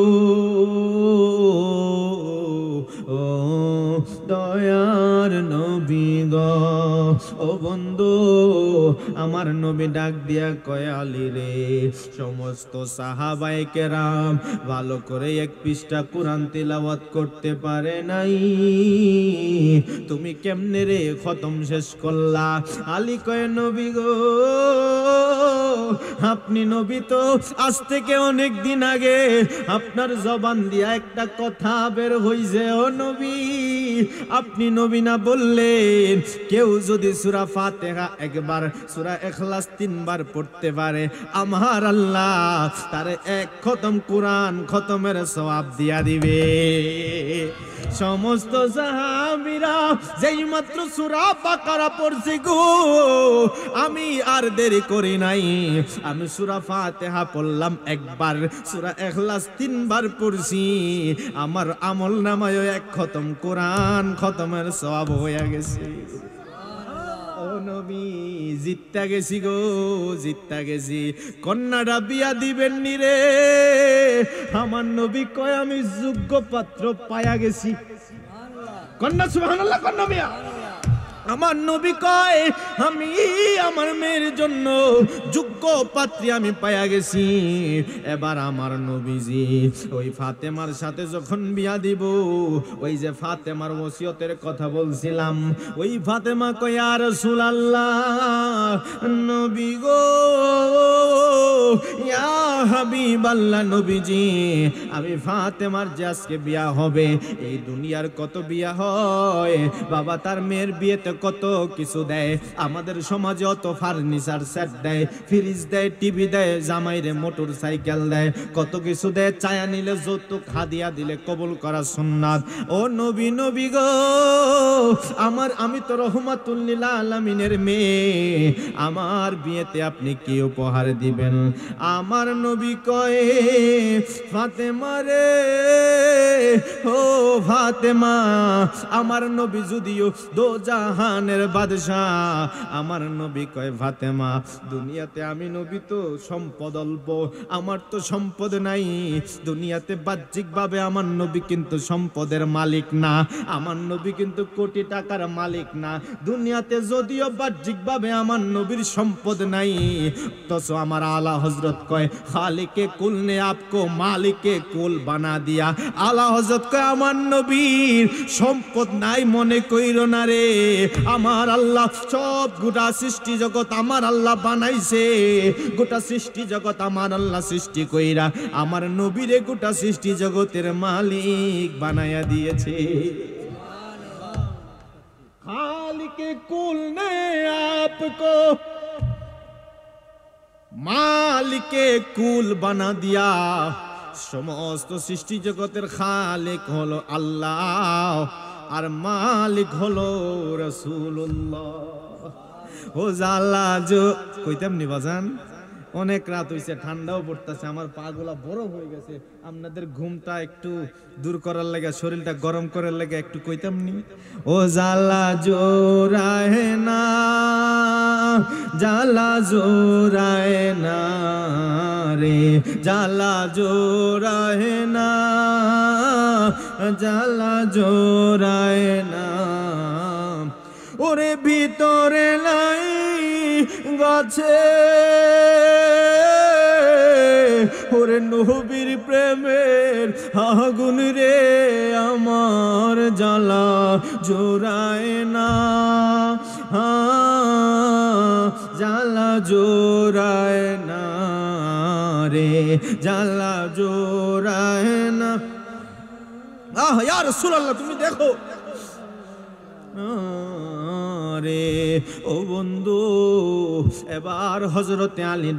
ও দয়ার নবী গো। ও বন্ধু, আমার নবী ডাক দিয়া কয়, আলী রে, সমস্ত সাহাবায়ে কেরাম ভালো করে 1 পৃষ্ঠা কোরআন তিলাওয়াত করতে পারে নাই, তুমি কেমনে রে খতম শেষ করলা? আলী কয়, নবী গো, আপনি নবী তো আজ থেকে অনেক দিন আগে আপনার জবান দিয়া একটা কথা বের হইছে। ও নবী, আপনি নবী না বললেন কেউ যদি সূরা ফাতিহা একবার সূরা ইখলাস 3 বার পড়তে পারে আমার আল্লাহ তার এক খতম কোরআন খতমের সওয়াব দিয়া দিবে। সমস্ত সাহাবীরা যেই মাত্র সূরা বাকারা পড়ছে গো, আমি আর দেরি করি নাই, আমি সূরা ফাতিহা পড়লাম একবার, সূরা ইখলাস 3 বার পড়ছি, আমার আমল নামায় এক খতম কোরআন খতমের সওয়াব হয়ে গেছে। ও নবী জিততা গেছি গো, জিততা গেছি। কন্যাটা বিয়া দিবেন নি রে, আমার নবী কয় আমি যোগ্য পাত্র পায়া গেছি। কন্যা সুবহানাল্লাহ, কন্যা মিয়া আমার নবী কয় আমি আমার মেয়ের জন্য যোগ্য পাত্রী আমি পায়া গেছি। এবার আমার নবীজি ওই ফাতেমার সাথে যখন বিয়া দিব, ওই যে ফাতেমার ওসিয়তের কথা বলছিলাম, ওই ফাতেমা কয় ইয়া রাসূলুল্লাহ, নবী গো, ইয়া হাবিবাল্লাহ, নবীজি আমি ফাতেমার যে আজকে বিয়া হবে, এই দুনিয়ার কত বিয়া হয় বাবা, তার মেয়ের বিয়েতে কত কিছু দেয়, আমাদের সমাজে অত ফার্নিচার সেট দেয়, ফ্রিজ দেয়, টিভি দেয়, জামাইরে মোটর সাইকেল দেয়, কত কিছু দেয়, চায়া নিলে যৌতুক হাদিয়া দিলে কবুল করা সুন্নাত। ও নবী, নবী গো আমার, আমি তো রহমাতুল লিল আলামিনের মেয়ে, আমার বিয়েতে আপনি কি উপহার দিবেন? আমার নবী কয় ফাতেমা রে, ও ফাতেমা, আমার নবী যদিও দো জাহানের বাদশাহ, আমার নবী কয় ফাতেমা দুনিয়াতে আমি নবী তো সম্পদ অল্প, আমার তো সম্পদ নাই, দুনিয়াতে বাহ্যিক ভাবে আমার নবী কিন্তু সম্পদের মালিক না, আমার নবী কিন্তু কোটি টাকার মালিক না, দুনিয়াতে যদিও বাহ্যিক ভাবে আমার নবীর সম্পদ নাই, অথচ আমার আলা হযরত কয় খালিকে কুল ने आपको মালিকে কুল বানা দিয়া। আলা হযরত কয় আমার নবীর সম্পদ নাই মনে কইরো না রে, আমার আল্লাহ সব গোটা সৃষ্টি জগৎ আমার আল্লাহ বানাইছে, গোটা সৃষ্টি জগৎ আমার আল্লাহ সৃষ্টি কইরা আমার নবীরে গোটা সৃষ্টি জগতের মালিক বানায়া দিয়েছে। খালিকে কুল ने आपको মালিকে কুল বানা দিয়া। সমস্ত সৃষ্টি জগতের খালিক হলো আল্লাহ আর মালিক হলো রাসূলুল্লাহ। ও জালা জো কইতাম নি বাজান, অনেক রাত হইছে, ঠান্ডাও পড়তেছে, আমার পাগুলা বরফ হয়ে গেছে, আপনাদের ঘুমটা একটু দূর করার লাগে, শরীরটা গরম করার লাগে একটু কইতাম নি। ও জালা জোরায় না, জালা জোরায় না রে, জালা জোরায় না, জালা জোরায় না, ওরে ভিতরে লাই গাছে, ওরে নবীর প্রেমের আগুন রে, আমার জ্বালা জোরায় না, জ্বালা জোরায় না রে, জ্বালা জোরায় না। আহ ইয়া রাসূলুল্লাহ, তুমি দেখো রে ও বন্ধু। এবার হযরতে আলী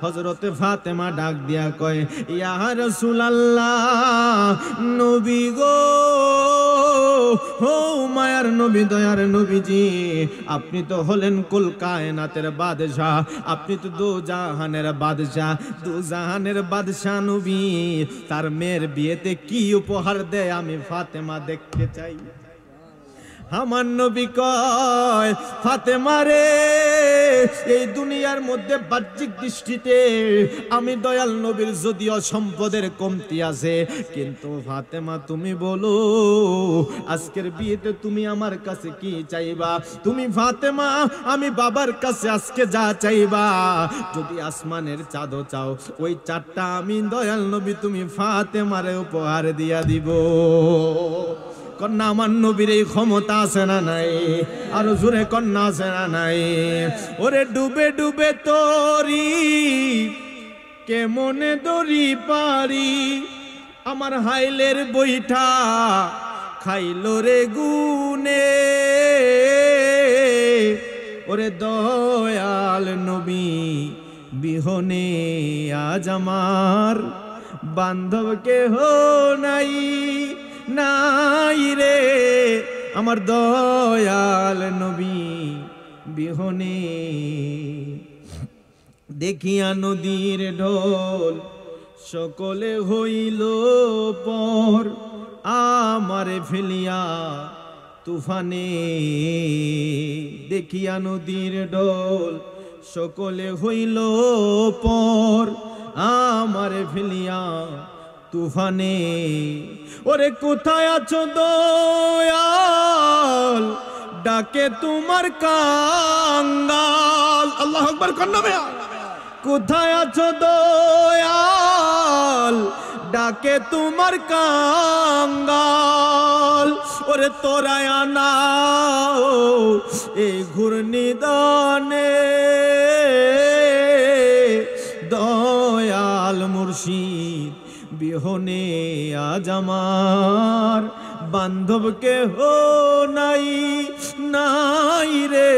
হযরতে ফাতেমা ডাক দিয়া কয় ইয়া রাসূলুল্লাহ, নবী গো, ও মায়ার নবী, দয়ার নবীজি, আপনি তো হলেন কুল কায়নাতের বাদশাহ, আপনি তো দু জাহানের বাদশাহ, দু জাহানের বাদশাহ নবী, তার মেয়ের বিয়েতে কি উপহার দেয় আমি ফাতেমা দেখতে চাই। আমার নবী কয় ফাতেমা রে, এই দুনিয়ার মধ্যে বাহ্যিক দৃষ্টিতে আমি দয়াল নবীর যদিও সম্পদের কমতি আছে, কিন্তু ফাতেমা তুমি বলো আজকের বিয়েতে তুমি আমার কাছে কি চাইবা? তুমি ফাতেমা আমি বাবার কাছে আজকে যা চাইবা, যদি আসমানের চাঁদও চাও, ওই চাঁদটা আমি দয়াল নবী তুমি ফাতেমারে উপহার দিয়া দিব। কন্যা আমার নবীর এই ক্ষমতা আছে না নাই? আরো জোরে কন্যা আছে না নাই? ওরে ডুবে ডুবে তোরি কেমনে দড়ি পারি, আমার হাইলের বইটা খাইলো রে গুনে, ওরে দয়াল নবী বিহনে আজ আমার বান্ধব কেহ নাই, নাই রে আমার দয়াল নবী বিহনে। দেখিয়া নদীর ঢোল সকলে হইল পর, আমারে ফেলিয়া তুফানে। দেখিয়া নদীর ঢোল সকলে হইল পর, আমারে ফেলিয়া তুফানে। ওরে কোথায় আছো দয়াল, ডাকে তোমার কাঙ্গাল। আল্লাহু আকবার কন্নবে। কোথায় আছো দয়াল, ডাকে তোমার কাঙ্গাল। ওরে তোরায় আনাও এই ঘূর্ণিদানে, দয়াল মুর্শিদ বিহনে আজ আমার বান্ধব কেহ নাই, নাই রে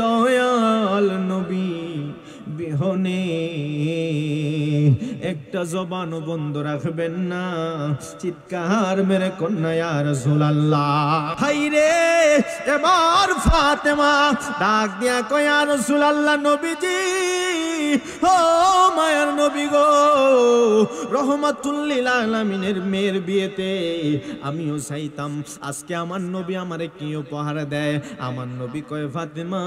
দয়াল নবী বিহনে। একটা জবান বন্ধ রাখবেন না, চিৎকার মেরে কন্যা ইয়া রাসূলুল্লাহ। হাই রে এবার ফাতেমা ডাক দিয়া কয় ইয়া রাসূলুল্লাহ, নবীজি ও মায়ের নবী গো, রহমাতুল লিল আলামিনের মেয়ের বিয়েতে আমিও চাইতাম আজকে আমার নবী আমারে কি উপহার দেয়। আমার নবী কয় ফাতেমা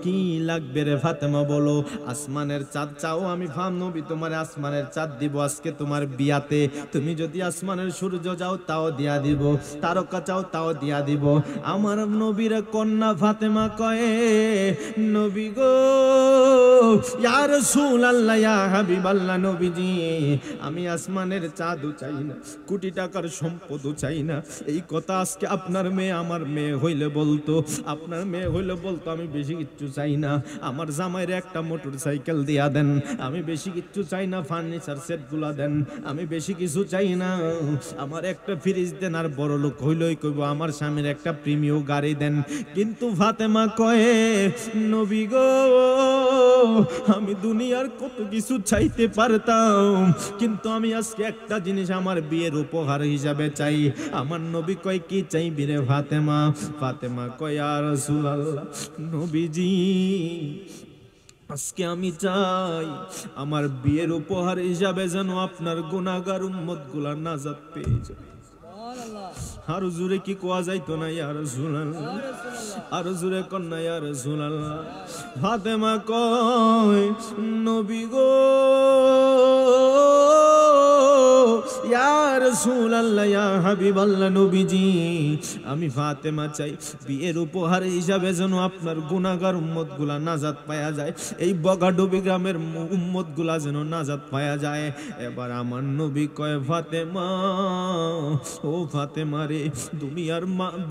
কি লাগবে রে ফাতেমা বলো। আসমানের চাঁদ চাও, আমি নবী তোমার আসমানের চাঁদ দিব আজকে তোমার বিয়াতে। তুমি যদি আসমানের সূর্য যাও তাও দিয়া দিব, তারকা চাও তাও দিয়া দিব। আমার নবীর কন্যা ফাতেমা কয়ে নবী গো ইয়া রাসূলুল্লাহ ইয়া হাবিবাল্লাহ, নবীজি আমি আসমানের চাঁদও চাই না, কোটি টাকার সম্পদও চাই না। এই কথা আজকে আপনার মেয়ে আমার মেয়ে হইলে বলতো, আপনার মেয়ে হইলে বলতো আমি বেশি কিচ্ছু চাই না, আমার জামাইয়ের একটা মোটর সাইকেল দিয়া দেন, আমি বেশি কিচ্ছু চাই না, ফার্নিচার সেট গুলা দেন, আমি বেশি কিছু চাই না, আমার একটা ফ্রিজ দেন, আর বড় লোক হইলেই কইব আমার স্বামীর একটা প্রিমিয়াম গাড়ি দেন। কিন্তু ফাতেমা কয়ে নবী গো আমি দুনিয়ার কত কিছু চাইতে পারতাম, কিন্তু আমি আজকে একটা জিনিস আমার বিয়ের উপহার হিসাবে চাই। আমার নবী কয় কি চাইবি রে ফাতেমা? ফাতেমা কয় ইয়া রাসূলুল্লাহ, নবীজি আজকে আমি চাই আমার বিয়ের উপহার হিসাবে যেন আপনার গুনাহগার উম্মত গুলা নাজাত পেয়ে যায়। আরো জোরে কি কোয়া যাইতো না ইয়া রাসূলুল্লাহ? আরো জোরে কন্যা ইয়া রাসূলুল্লাহ। ফাতেমা কয় নবী গো ইয়া রাসূলুল্লাহ ইয়া হাবিবাল্লাহ, নবীজি আমি ফাতেমা চাই বিয়ের উপহার হিসাবে যেন আপনার গুনাহগার উম্মত গুলা নাজাত পায়া যায়, এই বগাডুবি গ্রামের উম্মত গুলা যেন নাজাত পায়া যায়। এবার আমার নবী কয় ফাতেমা ও ফাতেমা রে,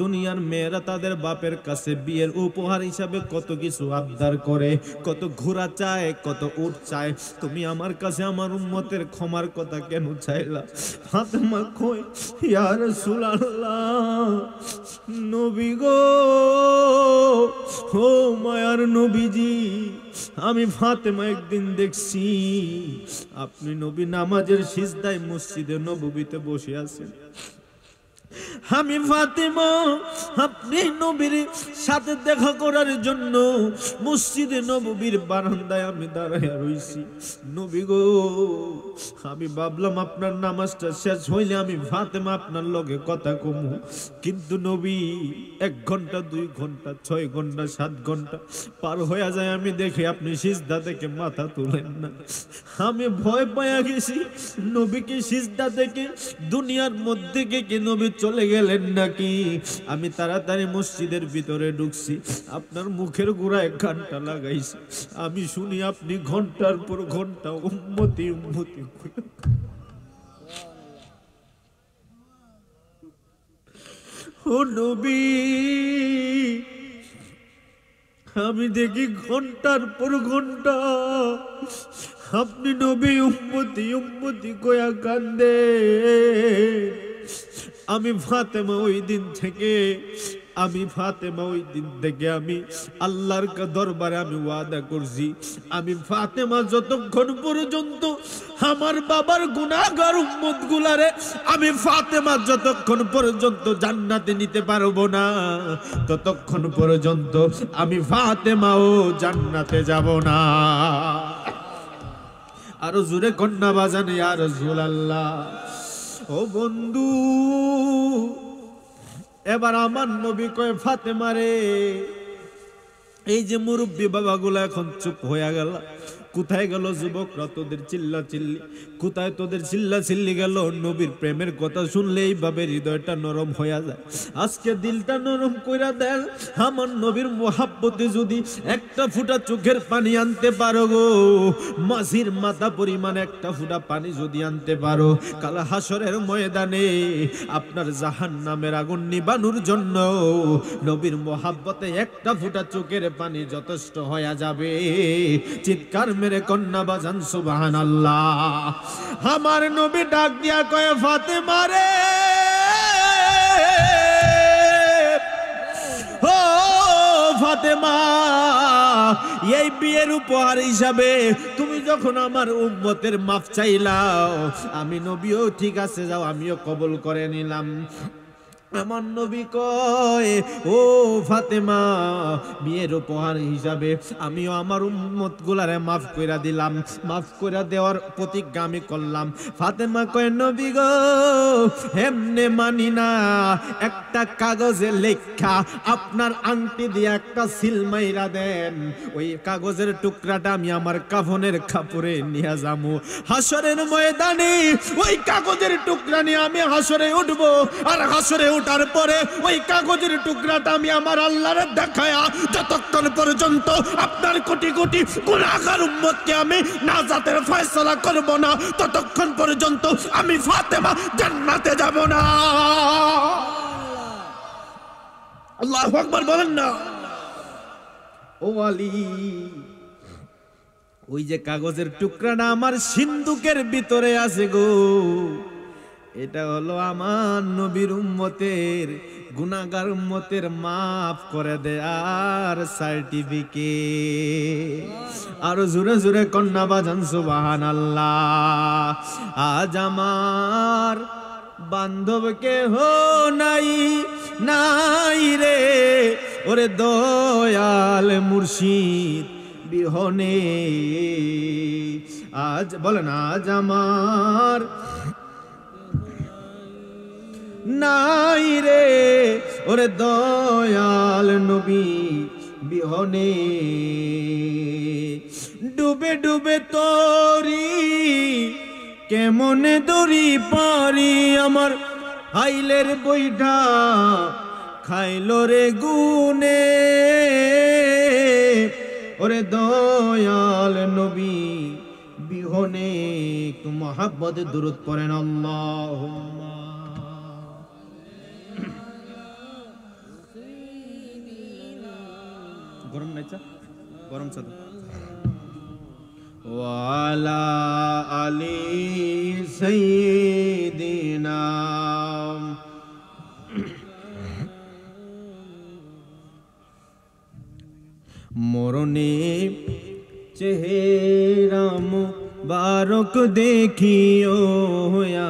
দুনিয়ার মেয়েরা তাদের বাপের কাছে বিয়ের উপহার হিসাবে কত কিছু আবদার করে, কত ঘোড়া চায়, কত উট চায়, তুমি আমার কাছে আমার উম্মতের ক্ষমার কথা কেন চাইলা? ফাতেমা কয় ইয়া রাসূলুল্লাহ, নবী গো ও মায়ার নবীজি, আমি ফাতেমা একদিন দেখছি আপনি নবী নামাজের সিজদায় মসজিদে নববীতে বসে আছেন। আমি ফাতেমা আপনি নবীর সাথে দেখা করার জন্য মসজিদে নববীর বারান্দায় আমি দাঁড়াইয়া রইছি। নবী গো আমি ভাবলাম আপনার নামাজটা শেষ হইলে আমি ফাতেমা আপনার লগে কথা কমু, কিন্তু নবী 1 ঘন্টা 2 ঘন্টা 6 ঘন্টা 7 ঘন্টা পার হয়ে যায়, আমি দেখি আপনি সিজদা থেকে মাথা তুলেন না। আমি ভয় পাইয়া গেছি নবী কি সিজদা থেকে দুনিয়ার মধ্যে কি নবী চলে গেলেন নাকি। আমি তাড়াতাড়ি মসজিদের ভিতরে ঢুকছি, আপনার মুখের গোড়ায় ঘন্টা লাগাইছি, আমি শুনি আপনি ঘন্টার পর ঘন্টা উম্মতি উম্মতি। ও নবী আমি দেখি ঘন্টার পর ঘন্টা আপনি নবী উম্মতি উম্মতি কয়া কান্দে। আমি ফাতেমা ওই দিন থেকে আমি আল্লাহর দরবারে আমি ওয়াদা করছি, আমি ফাতেমা যতক্ষণ পর্যন্ত আমার বাবার গুনাহগার উম্মত গুলারে আমি ফাতেমা যতক্ষণ পর্যন্ত জান্নাতে নিতে পারবো না, ততক্ষণ পর্যন্ত আমি ফাতেমাও জান্নাতে যাব না। আরো জোরে কন্যা বাজান ইয়া রাসূলুল্লাহ। ও বন্ধু, এবার আমার নবী কয় ফাতেমা রে, এই যে মুরব্বী বাবাগুলা এখন চুপ হয়ে গেল, কোথায় গেল যুবকরা তোদের চিল্লা চিল্লি, কোথায় তোদের চিল্লা চিল্লি গেল? নবীর প্রেমের কথা শুনলে এইভাবে হৃদয়টা নরম হয়ে যায়। আজকে দিলটা নরম কইরা দেন, আমার নবীর মোহাব্বতে যদি একটা ফুটা চোখের পানি আনতে পারো গো, মাঝির মাথা পরিমাণ একটা ফুটা পানি যদি আনতে পারো, কাল হাসরের ময়দানে আপনার জাহান্নামের আগুন নিবানোর জন্য নবীর মোহাব্বতে একটা ফুটা চোখের পানি যথেষ্ট হয়ে যাবে। চিৎকার মেরে কন্যা বাজান সুবহানাল্লাহ। আমার নবী ডাক দিয়া কয় ফাতেমা রে, ও ফাতেমা, এই বিয়ের উপহার হিসাবে তুমি যখন আমার উম্মতের মাফ চাইলাও, আমি নবীও ঠিক আছে যাও আমিও কবুল করে নিলাম। আমার নবী কয় ও ফাতেমা, বিয়ের উপহার হিসাবে আমিও আমার উম্মত গুলারে মাফ কইরা দিলাম, মাফ কইরা দেওয়ার প্রতিজ্ঞা আমি করলাম। ফাতেমা কয় নবী গো, এমনে মানি না, একটা কাগজে লেখা আপনার আংটি দিয়ে একটা সিল মাইরা দেন, ওই কাগজের টুকরাটা আমি আমার কাফনের কাপড়ে নিয়ে যাবো, হাসরের ময়দানে ওই কাগজের টুকরা নিয়ে আমি হাসরে উঠবো, আর হাসরে ওঠার পরে ওই কাগজের টুকরাটা আমি আমার আল্লাহর দেখায়া যতক্ষণ পর্যন্ত আপনার কোটি কোটি গুনাহগার উম্মতকে আমি নাজাতের ফয়সালা করব না, ততক্ষণ পর্যন্ত আমি ফাতেমা জান্নাতে যাব না। আল্লাহু আকবার বলেন না। ও আলী, ওই যে কাগজের টুকরাটা আমার সিন্দুকের ভিতরে আছে গো, এটা হলো আমার নবীর উম্মতের গুনাহগার উম্মতের মাফ করে দেয়ার সার্টিফিকেট। আরো জোরে জোরে কন্যা বাজান সুবহানাল্লাহ। আজ আমার বান্ধব কেহ নাই নাই রে, ওরে দয়াল মুর্শিদ বিহনে, আজ বলেন আজ আমার নাই রে, ওরে দয়াল নবী বিহনে, ডুবে ডুবে তরি কেমনে দরি পারি, আমার হাইলের বইটা খাইলো রে গুনে, ওরে দয়াল নবী বিহনে। একটু মহাব্বতে দুরূদ পড়েন আল্লাহুম্মা। গরম নাই চা, গরম চা দাও। ওয়ালা আলী সাইয়্যিদিনা, মরণে চেহারা মুবারক দেখিও,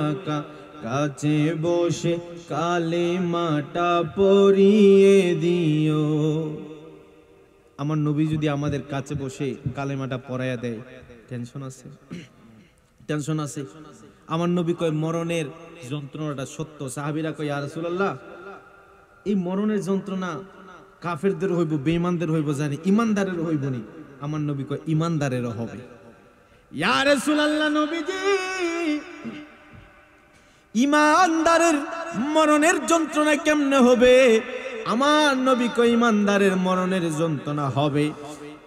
আকা কাছে বসে কালেমাটা পড়িয়ে দিও। আমার নবী যদি আমাদের কাছে বসে কালেমাটা পড়াইয়া দেয়, টেনশন আছে? টেনশন আছে? আমার নবী কয় মরণের যন্ত্রণাটা সত্য। সাহাবীরা কয় ইয়া রাসূলুল্লাহ, এই মরণের যন্ত্রণা কাফেরদের হইব, বেঈমানদের হইব জানি, ইমানদারের হইব নি? আমার নবী কয় ইমানদারেরও হবে। ইয়া রাসূলুল্লাহ, নবীজি ইমানদারের মরণের যন্ত্রণা কেমনে হবে? আমার নবী কয় ইমানদারের মরণের যন্ত্রণা হবে,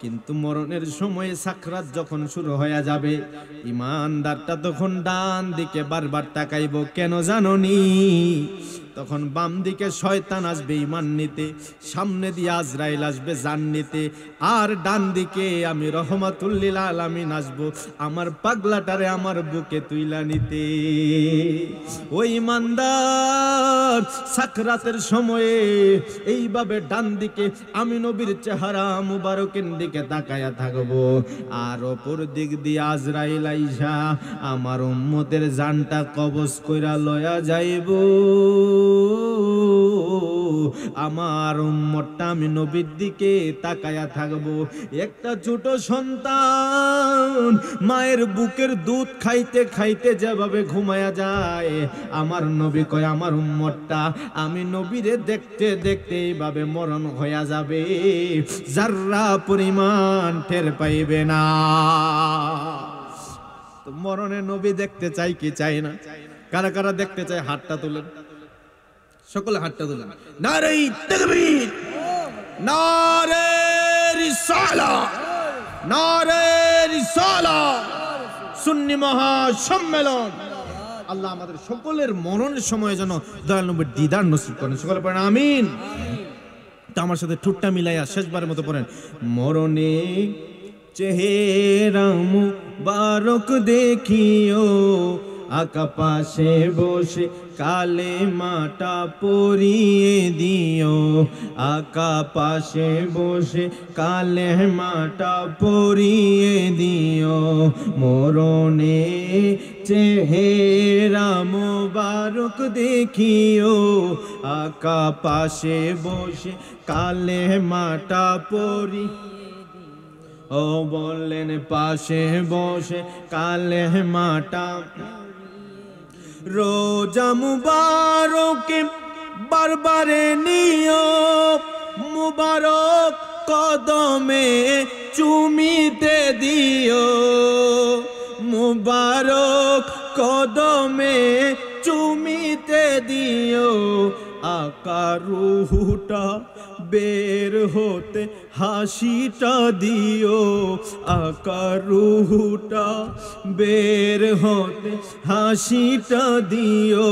কিন্তু মরণের সময়ে সাকরাত যখন শুরু হয়ে যাবে, ইমানদারটা তখন ডান দিকে বারবার তাকাইব। কেন জানোনি? তখন বাম দিকে শয়তান আসবে ঈমান নিতে, সামনে দিয়ে আজরাইল আসবে জান নিতে, আর ডান দিকে আমি রহমাতুল লিল আলামিন আসবো আমার পাগলাটারে আমার বুকে তুইলা নিতে। ওই ঈমানদার সাকরাতের সময়ে এইভাবে ডান দিকে আমি নবীর চেহারা মুবারকের দিকে তাকায়া থাকবো, আর অপর দিক দিয়ে আজরাইল আইসা আমার উম্মতের জানটা কবজ কইরা লয়া যাইব। আমার উম্মতটা আমি নবীর দিকে তাকায়া থাকবো। একটা ছোট সন্তান মায়ের বুকের দুধ খাইতে খাইতে যেভাবে ঘুমায়া যায়, আমার নবী কয় আমার উম্মতটা আমি নবীরে দেখতে দেখতে এইভাবে মরণ হইয়া যাবে, যাররা পরিমাণ টের পাইবে না। তো মরণে নবী দেখতে চাই কি চাই না? কারা কারা দেখতে চায় হাতটা তুলেন, সকলে হাতটা তুলেন। নারে তাকবীর, নারে রিসালাত, নারে রিসালাত, সুন্নি মহাসম্মেলন। আল্লাহ আমাদের সকলের মরণের সময় যেন দয়াল নবীর দিদার নসিব করেন। সকলে পড়েন আমিন। তা আমার সাথে ঠোঁটটা মিলাইয়া শেষবারের মতো পড়েন, মরণে চেহারা মুবারক দেখিও, আকা পাশে বসে কালেমাটা পড়িয়ে দিও, আকা পাশে বসে কালেমাটা পড়িয়ে দিও, মরণে চেহারা মুবারক দেখিও, আকা পাশে বসে কালেমাটা পড়ি। ও বললেন পাশে বসে কালেমাটা, রোজা মুবারকে বারবারে নিও, মুবারক কদমে চুমিতে দিও, মুবারক কদমে চুমিতে দিও, আকা রুহটা বের হতে হাসিটা দিও, আকা রুহটা বের হতে হাসিটা দিও,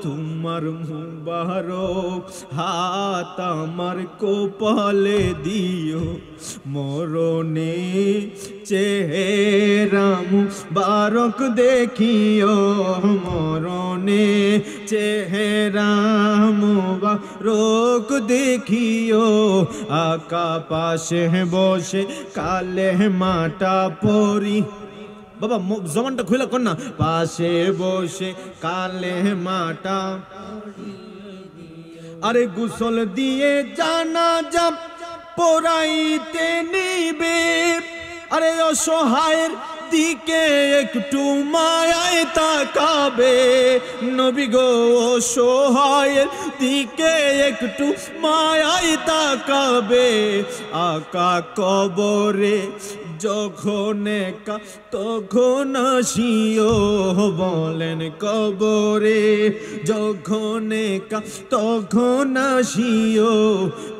তোমার মুবারক হাত আমার কপালে দিও, মরণে চেহারা মুবারক দেখিও, মরণে চেহারা মুবারক দেখিও, আকা পাশে বসে কালেমাটা পড়ি। বাবা জবানটা খুলে কর না, পাশে বসে কালেমাটা, আরে গোসল দিয়ে জানাজা পড়াইতে নিবে, আরে অসহায়ের দিকে একটু মায়ায় তাকাবে, নবী গো অসহায়ের দিকে একটু মায়ায় তাকাবে, আকা কবরে যখন একা তখন আসিও, বলেন কবরে যখন একা তখন আসিও,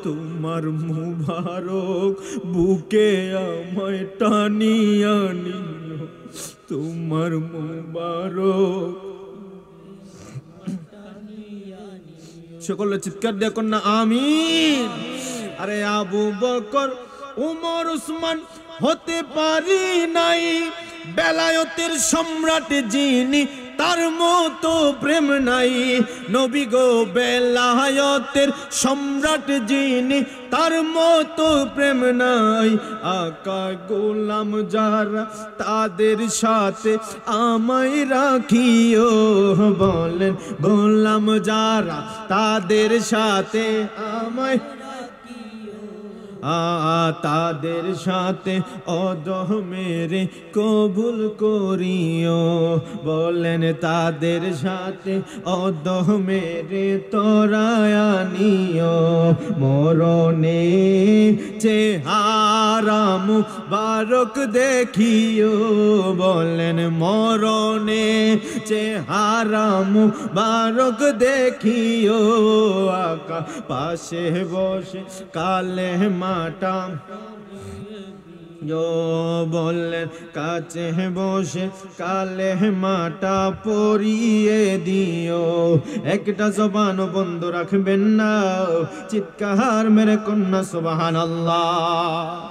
তোমার মুবারক বুকে আমায় টানিয়া নিও, তোমার মুবারক। সকলে চিৎকার দিয়ে কন্যা আমিন। আরে আবু বকর উমর উসমান হতে পারি নাই, বেলায়েতের সম্রাট যিনি তার মতো প্রেম নাই, নবী গো বেলায়েতের সম্রাট যিনি তার মতো প্রেম নাই, আকা গোলাম যারা তাদের সাথে আমায় রাখিও, বলেন গোলাম যারা তাদের সাথে আমায়, তাদের সাথে অদহ মেরে কবুল করিও, বলেন তাদের সাথে অদহ মেরে তোরায়া নিও, মরণে চেহারা মুবারক দেখিও, বলেন মরণে চেহারা মুবারক দেখিও, আকা পাশে বসে কালেমাটা, বললেন কাছে বসে কালে মাটা পরিয়ে দিও, একটা জবান বন্ধ রাখবেন না, চিৎকার মেরে কন্যা সুবহানাল্লাহ।